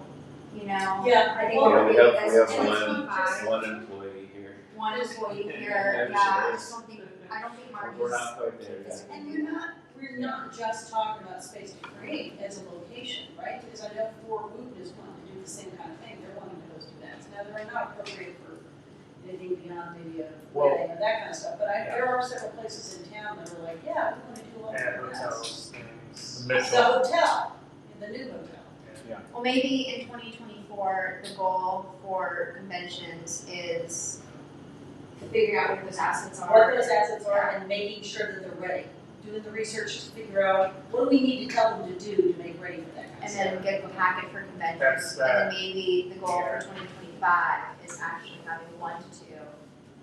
you know? Yeah, I think well, we're we really have that's one employee here. one employee here, Yeah, yeah, I just don't think, I don't think Mark We're is. not quite there yet. And we're not just talking about Space to Create as a location, right? Because I know Fort Wooten is wanting to do the same kind of thing, they're wanting to host events. Now, they're not appropriate for anything beyond maybe a wedding or that kind of stuff, but there are several places in town that are like, yeah, we want to do all And of that. hotels, things. The Mitchell. hotel, the new hotel. Well, maybe in 2024, the goal for conventions is figuring out what those assets are. What those assets are and making sure that they're ready. Doing the research to figure out what do we need to tell them to do to make ready for that kind of And stuff. then get the packet for conventions. That's And then that. maybe the goal for 2025 is actually having 1 to 2.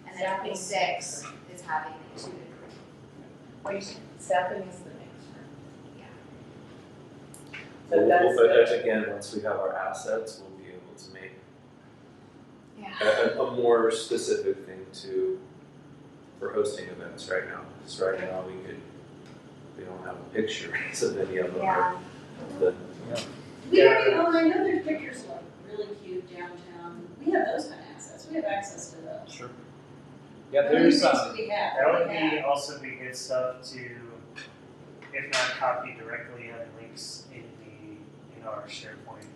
And then 26 is having 2 to 3. What do you think? Staffing is the next one. Yeah. So But that's, again, once we have our assets, we'll be able to make Yeah. a more specific thing for hosting events right now. Because right now we don't have a picture of any of them. Yeah. The, We already own, I know there's pictures of like really cute downtown, we have those kind of assets, we have access to those. Sure. Yeah, What are the there's things that we have? That would We have. be also be good stuff to, if not copy directly, having links in our SharePoint,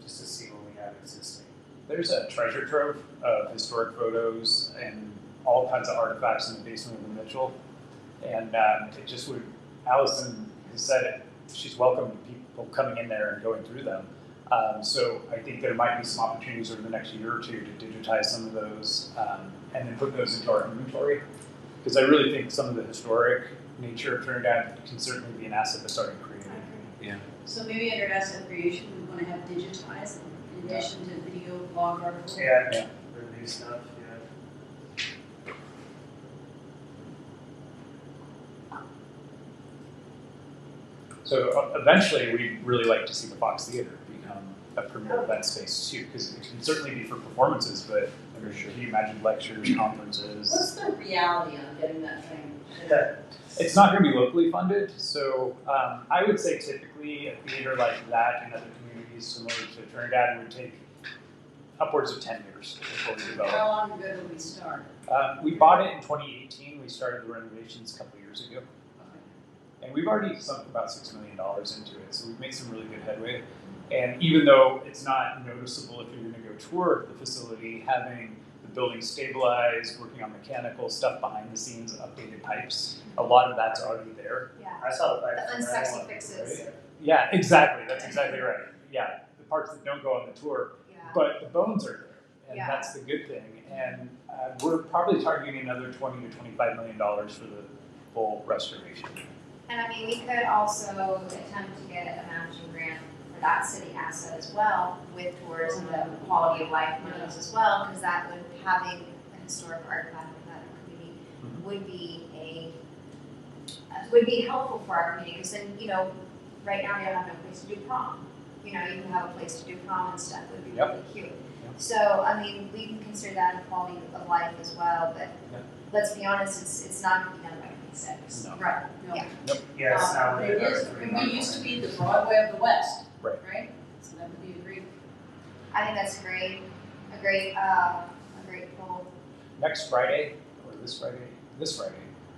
just to see what we have existing. There's a treasure trove of historic photos and all kinds of artifacts in the basement of the Mitchell. And it just would, Allison has said it, she's welcome to people coming in there and going through them. So I think there might be some opportunities over the next year or two to digitize some of those and then put those into our inventory. Because I really think some of the historic nature of Trinidad can certainly be an asset to start creating. yeah. So maybe under asset creation, we want to have digitized in addition to video, blog articles. Yeah, review stuff, yeah. So eventually, we'd really like to see the Fox Theater become a premier event space too, because it can certainly be for performances, but I mean, can you imagine lectures, conferences? What's the reality on getting that thing? It's not going to be locally funded, so I would say typically a theater like that in other communities similar to Trinidad would take upwards of 10 years before we develop. How long ago did we start? We bought it in 2018. We started the renovations a couple years ago. And we've already sunk about $6 million into it, so we've made some really good headway. And even though it's not noticeable if you're going to go tour the facility, having the building stabilized, working on mechanical stuff behind the scenes, updated pipes, a lot of that's already there. Yeah. I saw the The pipe. unsexy fixes. Yeah, exactly. That's exactly right. Yeah, the parts that don't go on the tour, Yeah. but the bones are there, and Yeah. that's the good thing. And we're probably targeting another $20 to $25 million for the full restoration. And I mean, we could also attempt to get a matching grant for that city asset as well, with tourism and quality of life monies as well, because that would, having a historic artifact in that community would be helpful for our community, because then, you know, right now we don't have no place to do prom. You know, you can have a place to do prom and stuff, would be really cute. So, I mean, we can consider that a quality of life as well, but let's be honest, it's not gonna be done by 26. No. Right, no. Yeah. Yeah, it's not But really it is, another we used to be the Broadway of the West. Right. Right? So that would be a great. I think that's a great goal. Next Friday, or this Friday,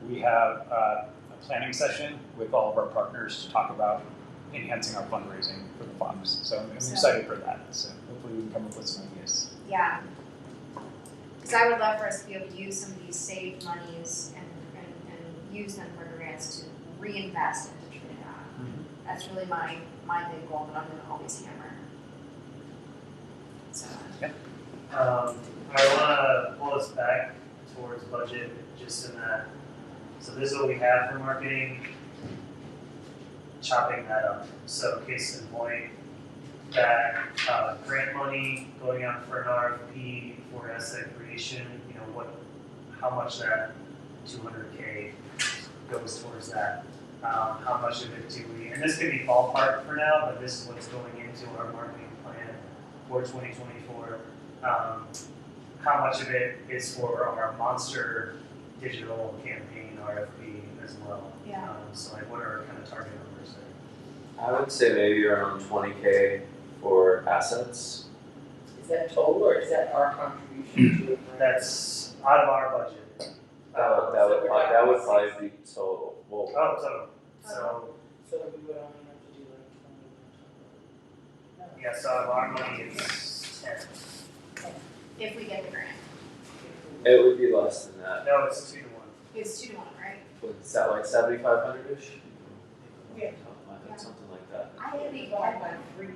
we have a planning session with all of our partners to talk about enhancing our fundraising for the funds. So I'm excited for that. So hopefully we can come up with some ideas. Yeah. Because I would love for us to be able to use some of these saved monies and use them for grants to reinvest into Trinidad. Mm-hmm. That's really my big goal that I'm going to always hammer. So. I want to pull us back towards budget, just in that. So this is what we have for marketing. Chopping that up. So case in point, that grant money going out for an RFP for asset creation. You know how much that 200K goes towards that. How much of it do we? And this could be ballpark for now, but this is what's going into our marketing plan for 2024. How much of it is for our monster digital campaign RFP as well. Yeah. So like what are our kind of target numbers there? I would say maybe around 20K for assets. Is that total or is that our contribution to it? That's out of our budget. That would probably be total. Well, Oh, so, So we would only have to do like 20. yeah, so out of our money it's 10. If we get the grant. it would be less than that. No, it's 2 to 1. It's 2 to 1, right? Is that like 7,500-ish? Yeah. Something like that. I think we Divide can. by 3,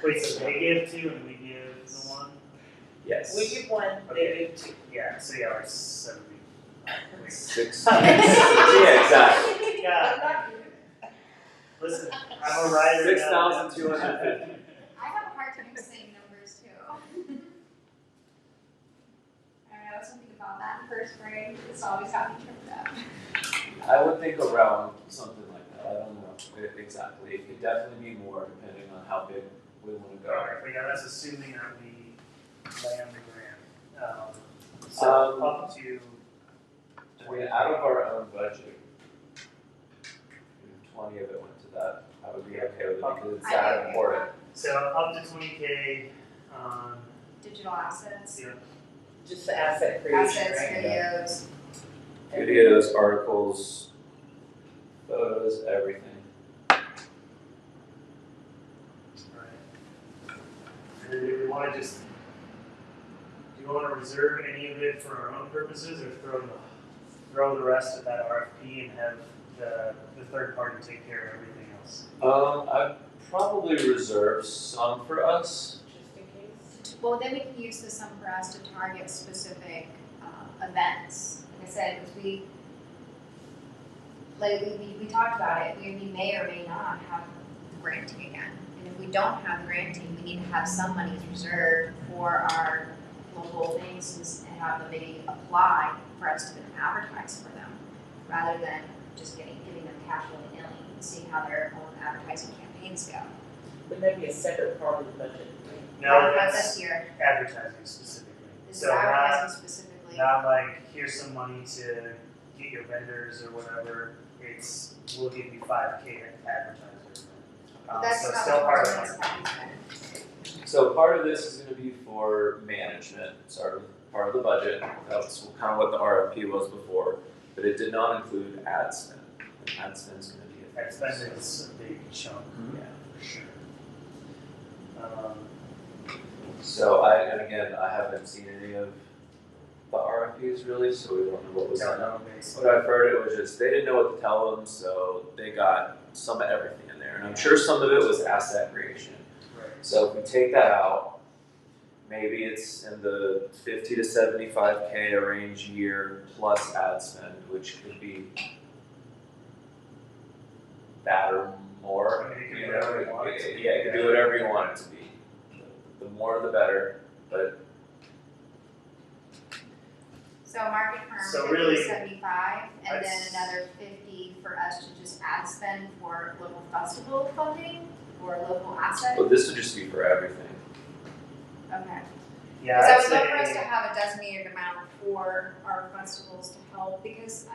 Wait, so they give 2 and we give the 1? Yes. we give 1, they give 2. Yeah, so yeah, like 70. Wait. 6. Yeah, exactly. Yeah, listen, I'm a writer. 6,250. I have a hard time saying numbers too. I don't know, something about that in first grade, it's always got me tripped up. I would think around something like that. I don't know exactly. It could definitely be more depending on how big we want to go. Alright, but yeah, that's assuming that we land the grant. So up to. I mean, out of our own budget, 20 of it went to that. I would be okay with it because it's that important. So up to 20K, Digital assets, yeah, Just the asset creation, assets, right? videos, Videos, articles, photos, everything. right. And then do we want to just, do you want to reserve any of it for our own purposes or throw the rest of that RFP and have the third party take care of everything else? I'd probably reserve some for us. Just in case. well, then we can use the sum for us to target specific events. Like I said, because we talked about it, we may or may not have the granting again. And if we don't have the granting, we need to have some monies reserved for our local things and have them maybe apply for us to advertise for them, rather than just giving them cash willy-nilly and seeing how their own advertising campaigns go. Wouldn't that be a separate part of the budget? No, That's that's this year. advertising specifically. This is So advertising specifically. not like, here's some money to get your vendors or whatever, it's, we'll give you 5K to advertise. But that's So not still the part of part it. that's So part of this is going to be for management. It's part of the budget. That's kind of what the RFP was before, but it did not include ad spend. And ad spend's going to be a That spend is a big chunk, Yeah. for sure. So and again, I haven't seen any of the RFPs really, so we don't know what was in them. What I've heard, it was just, they didn't know what to tell them, so they got some of everything in there. And I'm sure some of it was asset creation. Right. So if we take that out, maybe it's in the 50 to 75K range year plus ad spend, which could be that or more. I mean, it could be You whatever know, you want it to be. yeah, you can do whatever you want it to be. The more the better, but So market So firm, 50 really, to 75, and then that's- another 50 for us to just ad spend for local festival funding or local asset. well, this would just be for everything. Okay. Yeah, Because I I'd would love for us say, to have a designated amount for our festivals to help, because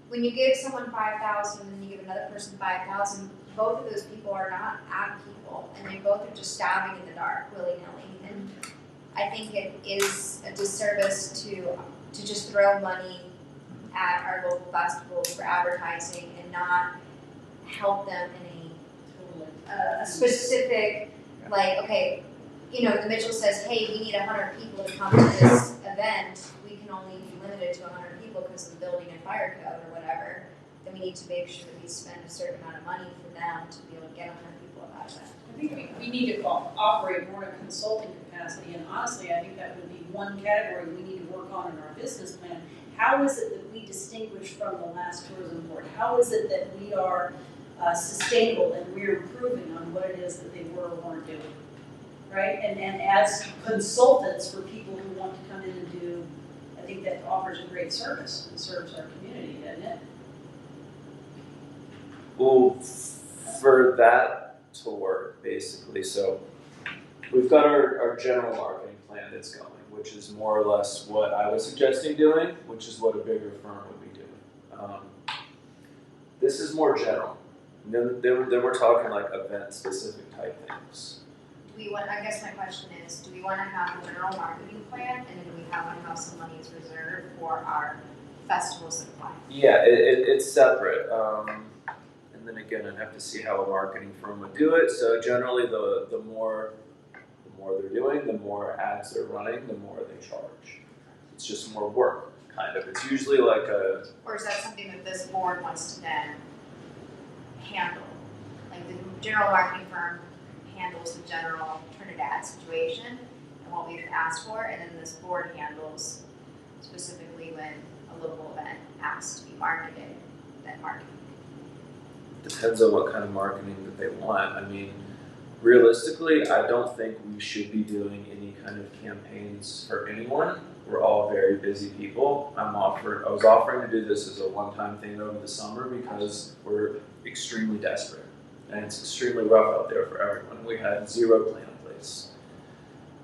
when you give someone 5,000 and you give another person 5,000, both of those people are not ad people, and they both are just stabbing in the dark willy-nilly. And I think it is a disservice to just throw money at our local festivals for advertising and not help them in a specific, like, okay, you know, the Mitchell says, hey, we need 100 people to come to this event, we can only be limited to 100 people because of the building and fire code or whatever, then we need to make sure that we spend a certain amount of money for them to be able to get 100 people about it. I think we need to operate more in a consulting capacity, and honestly, I think that would be one category we need to work on in our business plan. How is it that we distinguish from the last tourism board? How is it that we are sustainable and we're improving on what it is that they were or weren't doing? Right? And as consultants for people who want to come in and do, I think that offers a great service and serves our community, doesn't it? Well, for that to work, basically, so we've got our general marketing plan that's going. which is more or less what I was suggesting doing, which is what a bigger firm would be doing. This is more general. Then we're talking like event-specific type things. I guess my question is, do we want to have a general marketing plan, and then we want to have some monies reserved for our festival supply? Yeah, it's separate. And then again, I'd have to see how a marketing firm would do it. So generally, the more they're doing, the more ads they're running, the more they charge. It's just more work, kind of. It's usually like a... Or is that something that this board wants to then handle? Like the general marketing firm handles the general Trinidad situation and what we've asked for, and then this board handles specifically when a local event asks to be marketed, that marketing. Depends on what kind of marketing that they want. I mean, realistically, I don't think we should be doing any kind of campaigns for anyone. We're all very busy people. I was offering to do this as a one-time thing over the summer because we're extremely desperate. And it's extremely rough out there for everyone. We had zero plan in place.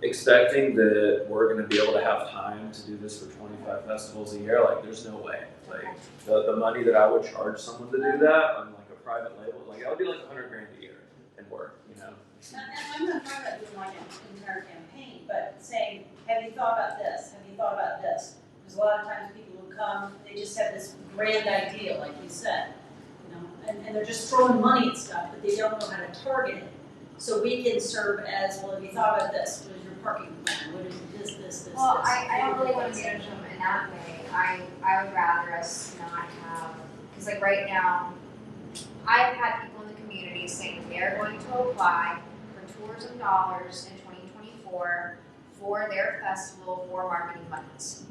Expecting that we're going to be able to have time to do this for 25 festivals a year, like there's no way. Like the money that I would charge someone to do that on like a private label, like that would be like $100 grand a year in work, you know. And I'm not talking about doing like an entire campaign, but saying, have you thought about this? Have you thought about this? Because a lot of times people will come, they just have this grand idea, like you said, you know, and they're just throwing money at stuff, but they don't know how to target it. So we can serve as, well, have you thought about this? What is your parking plan? What is this? Well, this? I don't really want to manage them in that way. I would rather us not have, because like right now, I've had people in the community saying they're going to apply for tourism dollars in 2024 for their festival for marketing monies.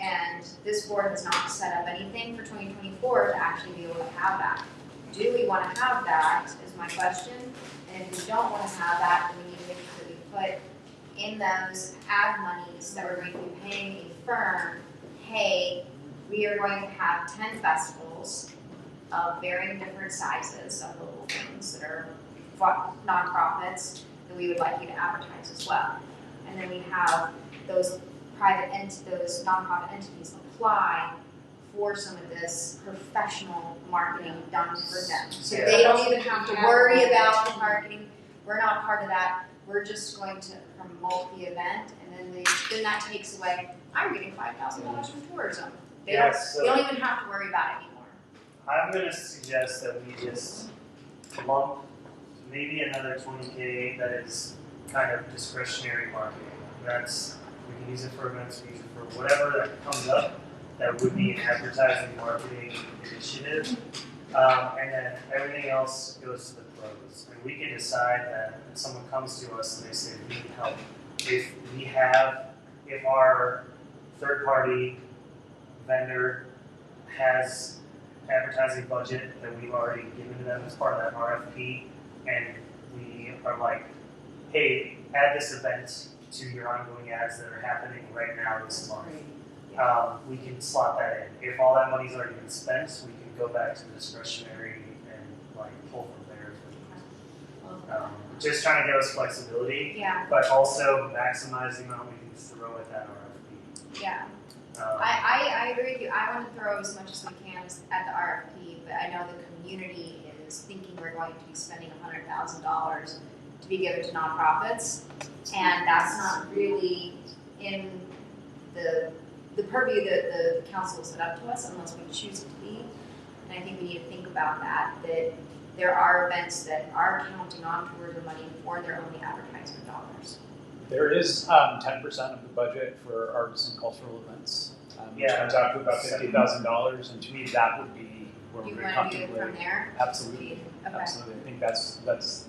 And this board has not set up anything for 2024 to actually be able to have that. Do we want to have that is my question. And if we don't want to have that, then we need to make sure that we put in those ad monies that we're going to be paying a firm, hey, we are going to have 10 festivals of varying different sizes of local things that are nonprofits that we would like you to advertise as well. And then we have those those nonprofit entities apply for some of this professional marketing done for them. So Yeah. they don't even have to worry about the marketing. We're not part of that. We're just going to promote the event, and then that takes away, I'm getting $5,000 from tourism. They don't even have to worry about it anymore. I'm gonna suggest that we just lump maybe another 20K that is kind of discretionary marketing. That's, we can use it for events, we can use it for whatever that comes up that would be an advertising marketing initiative. And then everything else goes to the pros. And we can decide that if someone comes to us and they say, we need help. If our third party vendor has advertising budget that we've already given to them as part of that RFP, and we are like, hey, add this event to your ongoing ads that are happening right now this month. We can slot that in. If all that money's already been spent, we can go back to the discretionary and like pull from there. Just trying to give us flexibility, Yeah, but also maximize the amount we can throw at that RFP. yeah. I agree with you. I want to throw as much as we can at the RFP, but I know the community is thinking we're going to be spending $100,000 to be given to nonprofits, and that's not really in the purview that the council has set up to us unless we choose it to be. And I think we need to think about that there are events that are counting on tourism money for their only advertisement dollars. There is 10% of the budget for arts and cultural events, which comes out to about $50,000, and to me that would be where Do you we're want to do comfortably. it from there? Absolutely, Okay. absolutely. I think that's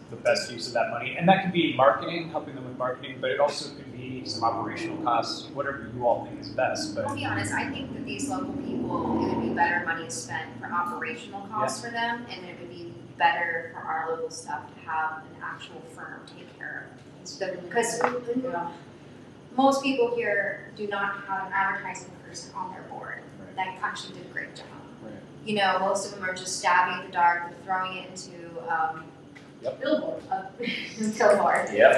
the best use of that money, and that could be marketing, helping them with marketing, but it also could be some operational costs, whatever you all think is best. But I'll be honest, I think that these local people, it would be better money spent for operational costs for them, and it would be better for our local stuff to have an actual firm take care of it. Because most people here do not have an advertising person on their board that actually did a great job. Right. You know, most of them are just stabbing in the dark, they're throwing it into Billboard. billboard. Yeah.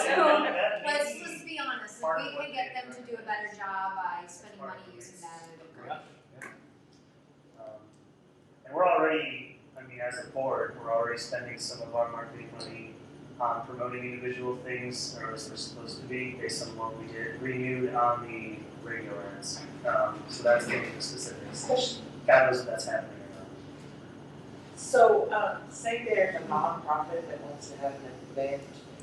So, let's be honest, if we could get them to do a better job by spending money using that, it would be great. And we're already, I mean, as a board, we're already spending some of our marketing money on promoting individual things, or as we're supposed to be, based on what we did, renewed on the radio ads. So that's getting the specifics. God knows if that's happening or not. So, say there's a nonprofit that wants to have an event,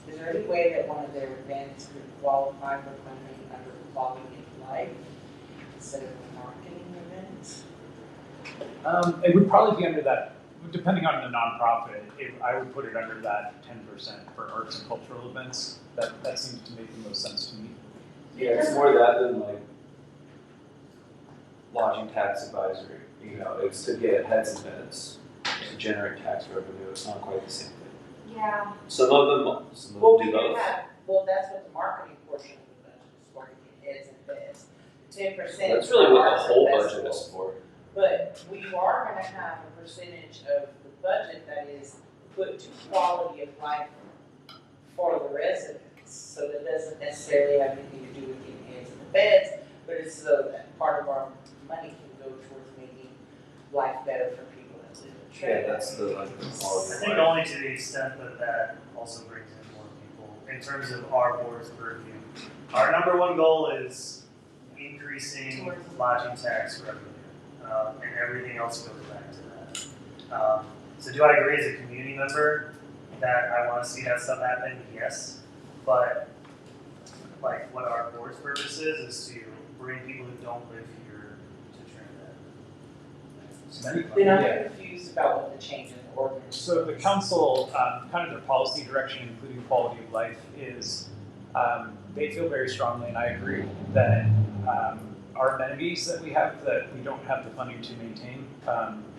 is there any way that one of their events could qualify for funding under quality of life instead of a marketing event? It would probably be under that, depending on the nonprofit, I would put it under that 10% for arts and cultural events. That seems to make the most sense to me. Yeah, it's more that than like lodging tax advisory. You know, it's to get heads and beds to generate tax revenue. It's not quite the same thing. Yeah. Some of them Well, do we both. do have, well, that's what the marketing portion of the budget is for, to get heads and beds. 10%. That's really what the arts and whole budget festivals. is for. But we are gonna have a percentage of the budget that is put to quality of life for the residents. So that doesn't necessarily have anything to do with getting heads in the beds, but it's so that part of our money can go towards making life better for people that live in Yeah, Trinidad. that's the like the quality I of think life. only to the extent that that also brings in more people in terms of our board's purview. Our number one goal is increasing lodging tax revenue, and everything else goes back to that. So do I agree as a community member that I want to see that stuff happen? Yes, but like what our board's purpose is to bring people who don't live here to Trinidad. Then I'm confused about what the change in the ordinance. So the council, kind of their policy direction, including quality of life, is they feel very strongly, and I agree, that our amenities that we have that we don't have the funding to maintain,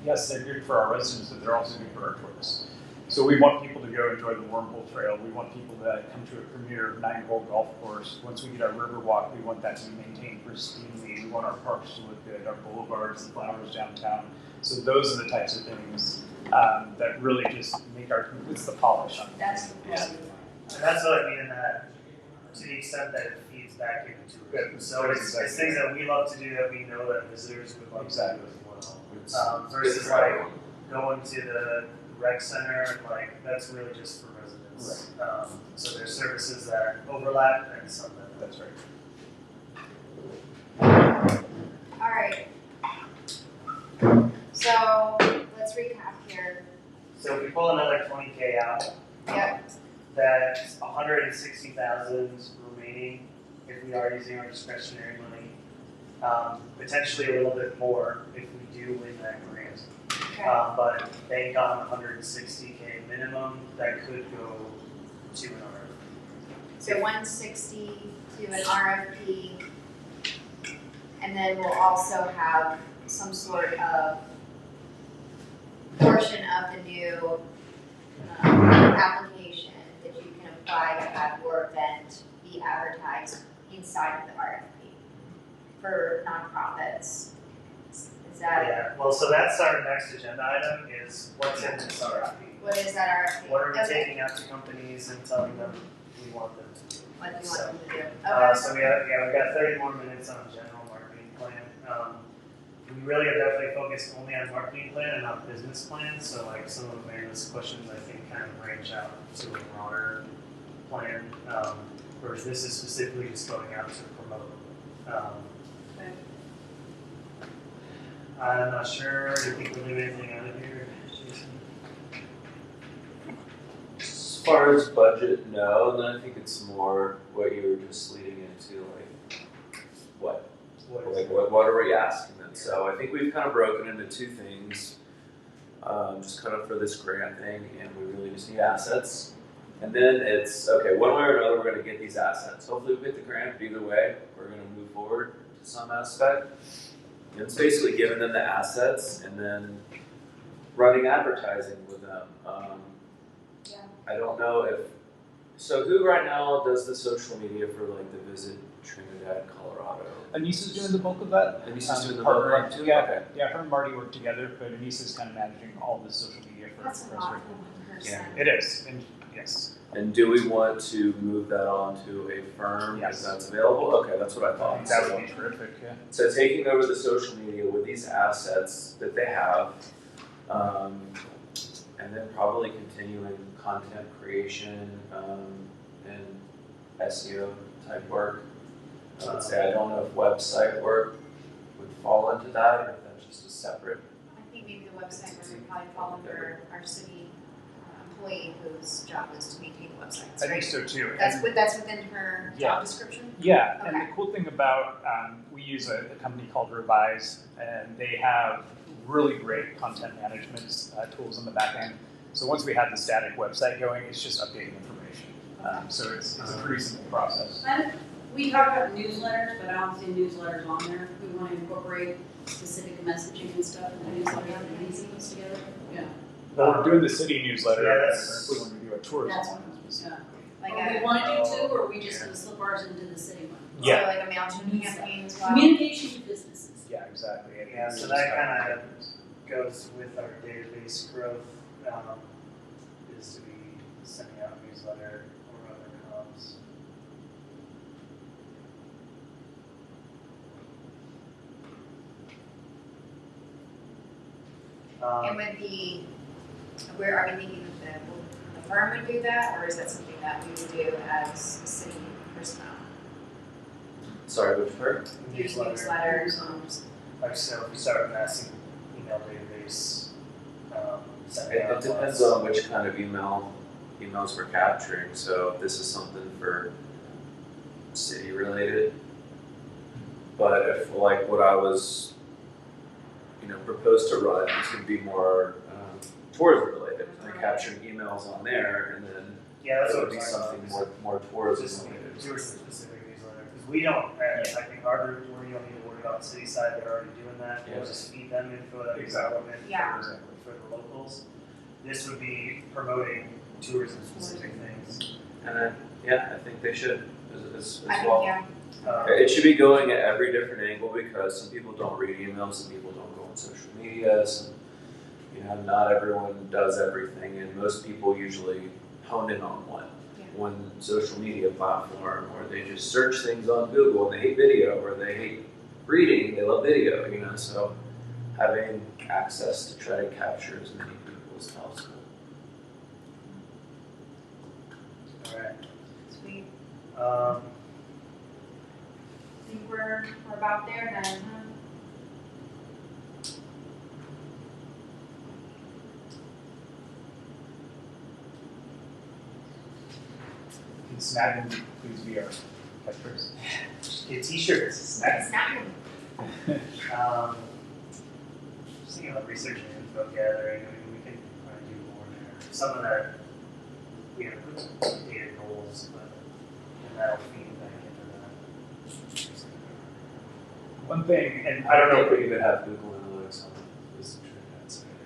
yes, they're good for our residents, but they're also good for our tourists. So we want people to go enjoy the Wormhole Trail. We want people to come to a premier 9-hole golf course. Once we get our river walk, we want that to be maintained pristinely. We want our parks to look good, our boulevards, the flowers downtown. So those are the types of things that really just make it's the polish on it. That's the quality. And that's what I mean in that, to the extent that it feeds back into tourism. So it's things that we love to do that we know that visitors would love to do as well. Versus like going to the rec center, and like that's really just for residents. So there's services that overlap and some that That's right. All right. So let's recap here. So if we pull another 20K out, Yep. that's 160,000 remaining if we are using our discretionary money. Potentially a little bit more if we do win that grant. Okay. But bank on 160K minimum, that could go to an RFP. So 160 to an RFP, and then we'll also have some sort of portion of the new application that you can apply to have your event be advertised inside of the RFP for nonprofits. Is that, Yeah, well, so that's our next agenda item is what's in this RFP. what is that RFP? What are we Okay. taking out to companies and telling them we want them to do? What do you want them to do? So we've got 30 more minutes on general marketing plan. We really are definitely focused only on marketing plan and not business plan. So like some of Amanda's questions I think kind of branch out to a broader plan. Whereas this is specifically just going out to promote. I'm not sure. Do you think we'll do anything out of here, Jason? As far as budget, no. And then I think it's more what you were just leading into, like what are we asking them? So I think we've kind of broken into two things, just kind of for this grant thing, and we really just need assets. And then it's, okay, one way or another, we're gonna get these assets. Hopefully we get the grant, but either way, we're gonna move forward to some aspect. And it's basically giving them the assets and then running advertising with them. Yeah. I don't know if, so who right now does the social media for like the Visit Trinidad, Colorado? Anissa's doing the bulk of that. Anissa's doing the bulk of that too? Yeah, Okay. yeah, her and Marty work together, but Anissa's kind of managing all the social media for That's us an right awful now. person. Yeah, it is, and yes. And do we want to move that on to a firm Yes. if that's available? Okay, that's what I I thought. think that would be terrific, yeah. So taking over the social media with these assets that they have, and then probably continuing content creation and SEO type work. I would say I don't know if website work would fall into that or if that's just a separate. I think maybe the website would probably fall under our city employee whose job is to maintain websites, I think right? so too. That's within her Yeah. job description? Yeah, and Okay. the cool thing about, we use a company called Revise, and they have really great content management tools on the back end. So once we have the static website going, it's just updating information. So it's a pretty simple process. We talk about newsletters, but I don't see newsletters on there. We want to incorporate specific messaging and stuff in the newsletter and these things together. Yeah. Well, we're doing the city newsletter, Yeah, and that's- if we want to do a tourism That's one. Yeah. Like Or we a, want to do two, or we just gonna slip ours into the city one? Yeah. so like a MailChimp campaign as well? Communication to businesses. Yeah, exactly. I think Yeah, we so just that have- kinda goes with our database growth, is to be sending out newsletter or other comms. And would the, where are we thinking that the firm would do that, or is that something that we would do as city personnel? Sorry, which part? Use newsletters, Like, so if we start with massing email database, sending It out depends lots. on which kind of emails we're capturing. So if this is something for city related, but if like what I was, proposed to run is going to be more tourism related, like capturing emails on there, and then Yeah, that's that what would we're be talking about. something more tourism Just related. tourism specific newsletter, because we don't, I think our group, we don't need to worry about the city side, they're already doing that, we'll Yeah. just feed them info that is Exactly. relevant Yeah. for the locals. This would be promoting tourism specific things. And I think they should as I think, well. yeah. It should be going at every different angle because some people don't read emails, some people don't go on social media, not everyone does everything, and most people usually hone in on one social media platform, or they just search things on Google and they hate video, or they hate reading, they love video, so having access to try to capture as many people as possible. Alright, Sweet. um, I think we're about there then, huh? Can Snag please be our catchphrase? get t-shirts, Snap them. Just thinking about research and info gathering, we can probably do more there. Some of that, we have data goals, and that'll feed back into that. One thing, and I don't know if we even have Google Analytics on this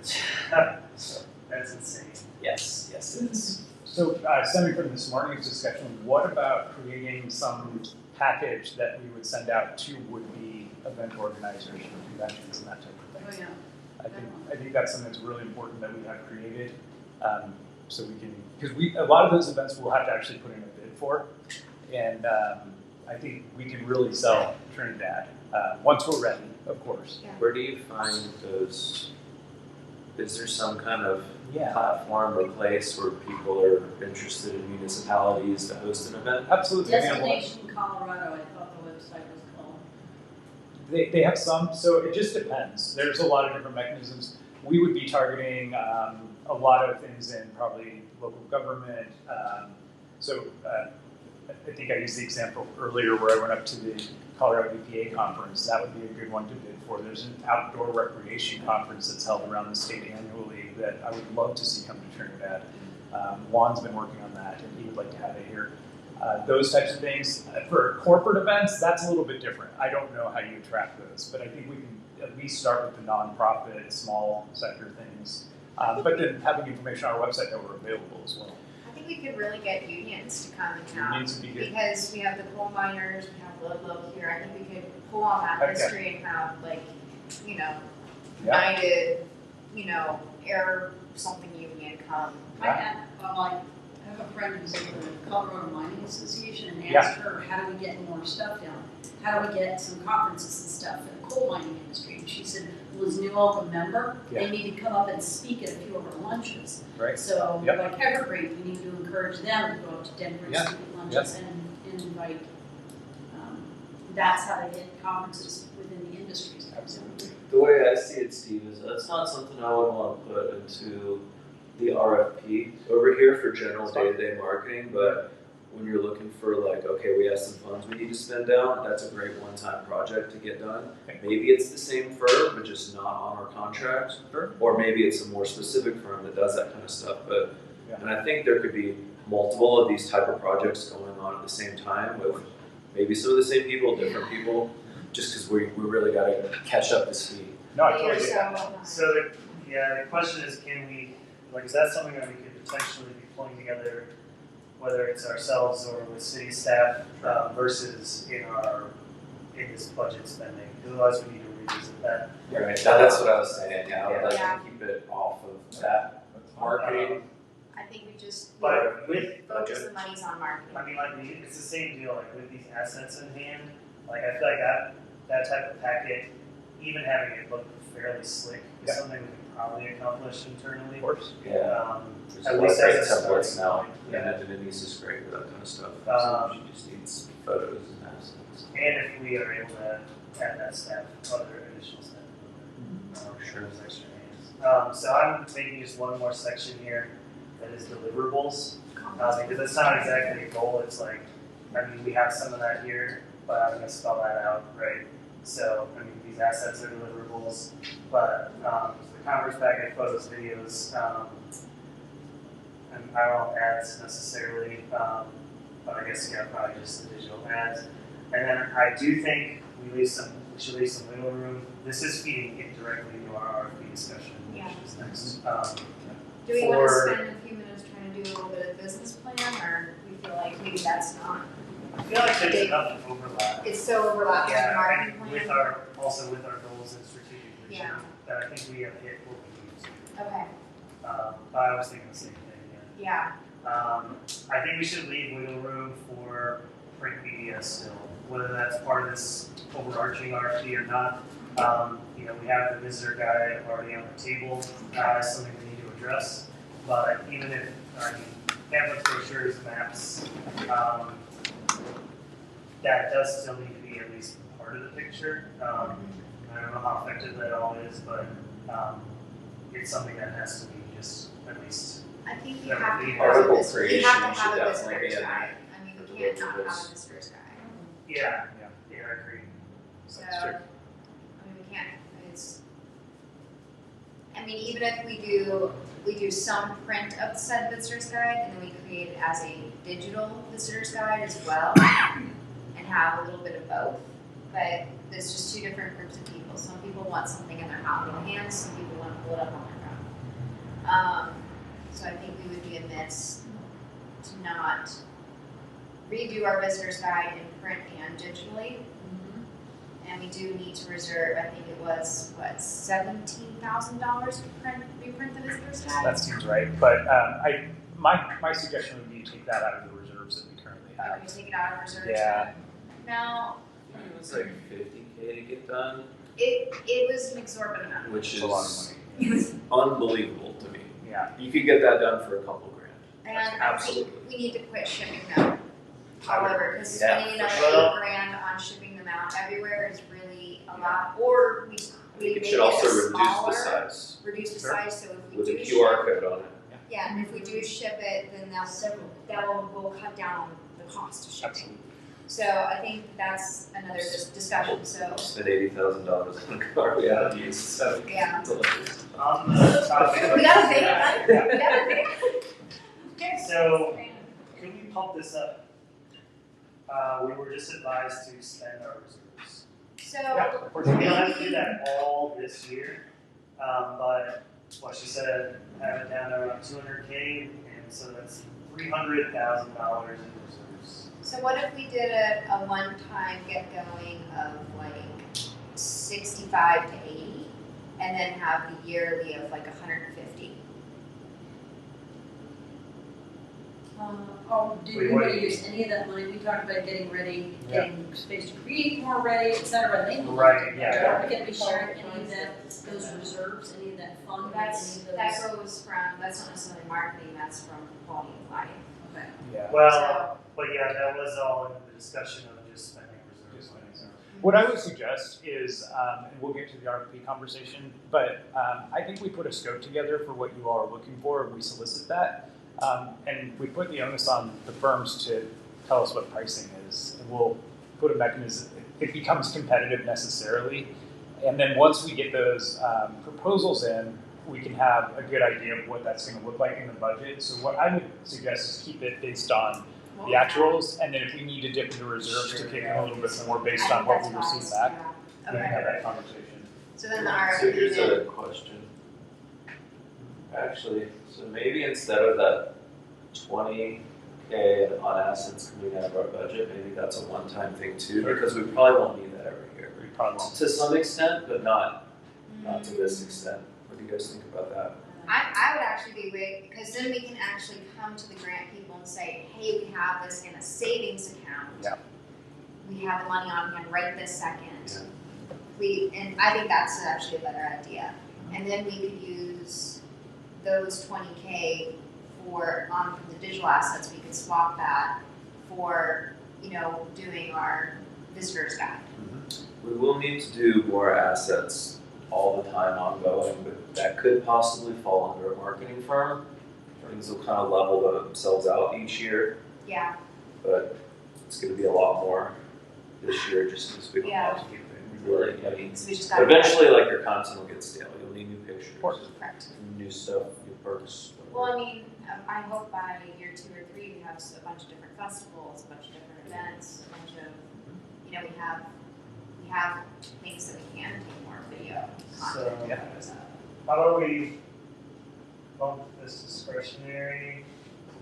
Trinidad, so That's insane. yes, it is. So, stemming from this morning's discussion, what about creating some package that we would send out to would-be event organizers for conventions and that type of Oh, thing? yeah. I think that's something that's really important that we have created, so we can, because a lot of those events we'll have to actually put in a bid for, and I think we can really sell Trinidad once we're ready, of course. Where do you find those? Is there some kind of Yeah, platform or place where people are interested in municipalities to host an event? absolutely. Destination Colorado, I thought the website was called. They have some, so it just depends. There's a lot of different mechanisms. We would be targeting a lot of things in probably local government. I think I used the example earlier where I went up to the Colorado EPA conference. That would be a good one to bid for. There's an outdoor recreation conference that's held around the state annually that I would love to see come to Trinidad. Juan's been working on that, and he would like to have it here. Those types of things. For corporate events, that's a little bit different. I don't know how you attract those, but I think we can at least start with the nonprofit, small sector things, but then having information on our website that we're available as well. I think we could really get unions to come and Unions would be good. because we have the coal miners, we have Ludlow here. I think we could pull on that Okay. history and have Yeah. United, air something union come. I had, I'm like, have a friend who's in the Colorado Mining Association and Yeah. asked her, how do we get more stuff down? How do we get some conferences and stuff for the coal mining industry? And she said, well, as Newell a member, they need to come up and speak at a few of our lunches. Right. So, Yep. like Evergreen, we need to encourage them to go up to Denver and Yeah. speak at lunches and invite. That's how they get conferences within the industries. Absolutely. The way I see it, Steve, is that's not something I would want to put into the RFP over here for general day-to-day marketing, but when you're looking for like, okay, we have some funds we need to spend down, that's a great one-time project to get done. Okay. Maybe it's the same firm, but just not on our contract, Sure. or maybe it's a more specific firm that does that kind of stuff. But Yeah. and I think there could be multiple of these type of projects going on at the same time with maybe some of the same people, different people, just because we really got to catch up to speed. No, I You're totally get so that. well done. So the question is, can we, like, is that something that we could potentially be pulling together, whether it's ourselves or with city staff, versus in this budget spending? Because otherwise we need to revisit that. Right. That's what I was saying. Yeah, I would like Yeah. to keep it off of that marketing. I think we just But with, focus the monies on marketing. I mean, like, it's the same deal, like, with these assets in hand, like, I feel like that type of packet, even having it look fairly slick, is Yeah. something we can probably accomplish internally. Of course. Yeah. There's At a lot of least great as a templates starting now. point. Yeah, Denise is great with that kind of stuff. Um, She just needs photos and assets. And if we are able to have that staff, other additional staff, Sure. those extra hands. So I'm making just one more section here that is deliverables, because it's not exactly a goal, it's like, I mean, we have some of that here, but I'm gonna spell that out, right? So, I mean, these assets are deliverables, but, the conference packet, photos, videos, and I don't know ads necessarily, but I guess, yeah, probably just the digital ads. And then I do think we should leave some wiggle room. This is feeding it directly into our RFP discussion, Yeah. which is next. Do we want to For- spend a few minutes trying to do a little bit of business plan, or we feel like maybe that's not, I feel like there's enough overlap. it's so overlapping with the marketing and with plan? also with our goals and strategic vision, Yeah. that I think we have hit what we need to. Okay, I was thinking the same thing, yeah, I think we should leave wiggle room for print media still, whether that's part of this overarching RFP or not. We have the visitor guide already on the table, as something we need to address. But even if, pamphlets, brochures, maps, that does still need to be at least part of the picture. I don't know how effective that all is, but, it's something that has to be just at least. I think you Yeah, have to the have article a visitor, you creation have to should have a definitely visitor's be in guide. I mean, the we can't not have a deliverables. visitor's guide. Yeah, Yeah. yeah, I agree. So, That's true. I mean, we can't, even if we do some print of said visitor's guide, and then we create it as a digital visitor's guide as well, and have a little bit of both, but there's just two different groups of people. Some people want something in their hands, some people want to pull it up on their phone. So I think we would be amiss to not redo our visitor's guide in print and digitally. And we do need to reserve, I think it was, $17,000 to reprint the visitor's guide? That seems right. But my suggestion would be to take that out of the reserves that we currently Or have. we take it out of reserves? Yeah. No, It was like $50K to get done, it was an exorbitant amount. which It's is a lot of money. It was, unbelievable to me. Yeah. You could get that done for a couple grand. and I think Absolutely. we need to quit shipping them. However, because Yeah, spending another for sure. $8,000 on shipping them out everywhere is really a lot. Or we It make should it also a reduce smaller, the size reduce the Sure. size, so if we with a do QR ship, code on it. yeah, and if we do ship it, then will cut down on the cost of shipping. Absolutely. So I think that's another discussion, so, Spend $80,000 on a car we haven't used, so. yeah. On the topic of. We got a big one, we got a big one. So, can we pump this up? We were just advised to spend our reserves. So, Yeah, of course. We don't have to do that all this year, but what she said, have it down to around 200K, and so that's $300,000 in reserves. so what if we did a one-time get-going of like 65 to 80, and then have the yearly of like 150? Did We anybody would. use any of that money? We talked about getting ready, Yeah. getting space to create more ready, et cetera. They looked Right, at yeah. that. Are we gonna be sharing any of that, those reserves, any of that fund, with That's, any of that those? goes from, that's not necessarily marketing, that's from quality of life. Okay. Yeah. Well, but yeah, that was all in the discussion of just spending reserves. What I would suggest is, and we'll get to the RFP conversation, but I think we put a scope together for what you all are looking for, and we solicit that. And we put the onus on the firms to tell us what pricing is, and we'll put a mechanism, it becomes competitive necessarily. And then once we get those proposals in, we can have a good idea of what that's gonna look like in the budget. So what I would suggest is keep it based on the actuals, and then if we need to dip into reserves to kick in a little bit more based on what we receive back, we can Okay, have that conversation. so then the So RFP here's then, a question. Actually, so maybe instead of that 20K on assets coming out of our budget, maybe that's a one-time thing too, because we probably won't need that every year. We probably won't. To some extent, but not to this extent. What do you guys think about that? I would actually be wait, because then we can actually come to the grant people and say, hey, we have this in a savings account. Yeah. We have the money on hand right this second. Yeah. And I think that's actually a better idea. And then we could use those 20K from the digital assets, we could swap that for, doing our visitor's guide. We will need to do more assets all the time ongoing, but that could possibly fall under a marketing firm. Things will kind of level themselves out each year, Yeah, but it's going to be a lot more this year just because we don't Yeah. have to keep it. Really, I mean, so we just gotta. eventually, like your content will get stale. You'll need new pictures, Correct. new stuff, new perks. Well, I mean, I hope by year 2 or 3, we have a bunch of different festivals, a bunch of different events, a bunch of, we have things that we can take more video content. So- Yeah. How about we bump this discretionary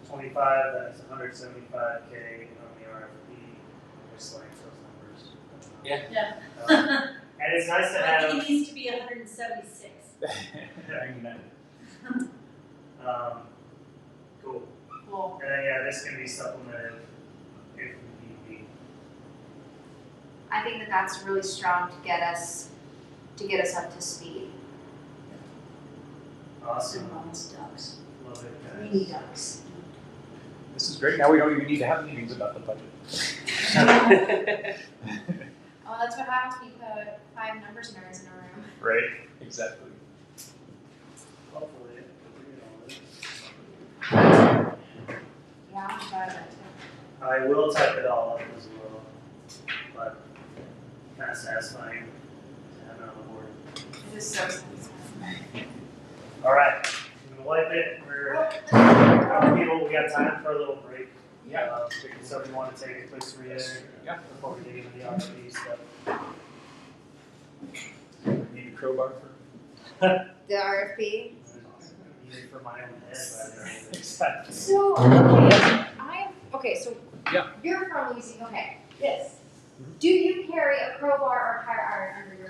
to 25, then it's 175K on the RFP, just like those numbers. Yeah. Yeah. And it's nice to I think have, it needs to be 176. cool. Cool. And then, yeah, this can be supplemented if need be. I think that that's really strong to get us up to speed. Awesome. Almost ducks. Love it, guys. We need ducks. This is great. Now we don't even need to have meetings about the budget. Oh, that's what happens when you put 5 numbers nerds in a room. Right? Exactly. Hopefully, we'll read all this. Yeah, I'm proud of that too. I will type it all up as well, but kind of satisfying to have it on the board. It is so satisfying. All right, I'm gonna wipe it. How many people? We got time for a little break. Yeah. So if you want to take a quick breather, Yeah. before we dig into the RFP stuff. Need a crowbar for. The RFP. Easy for my own head, but Exactly. So, so Yeah. you're from Louisiana. Okay, this. Do you carry a crowbar or higher iron under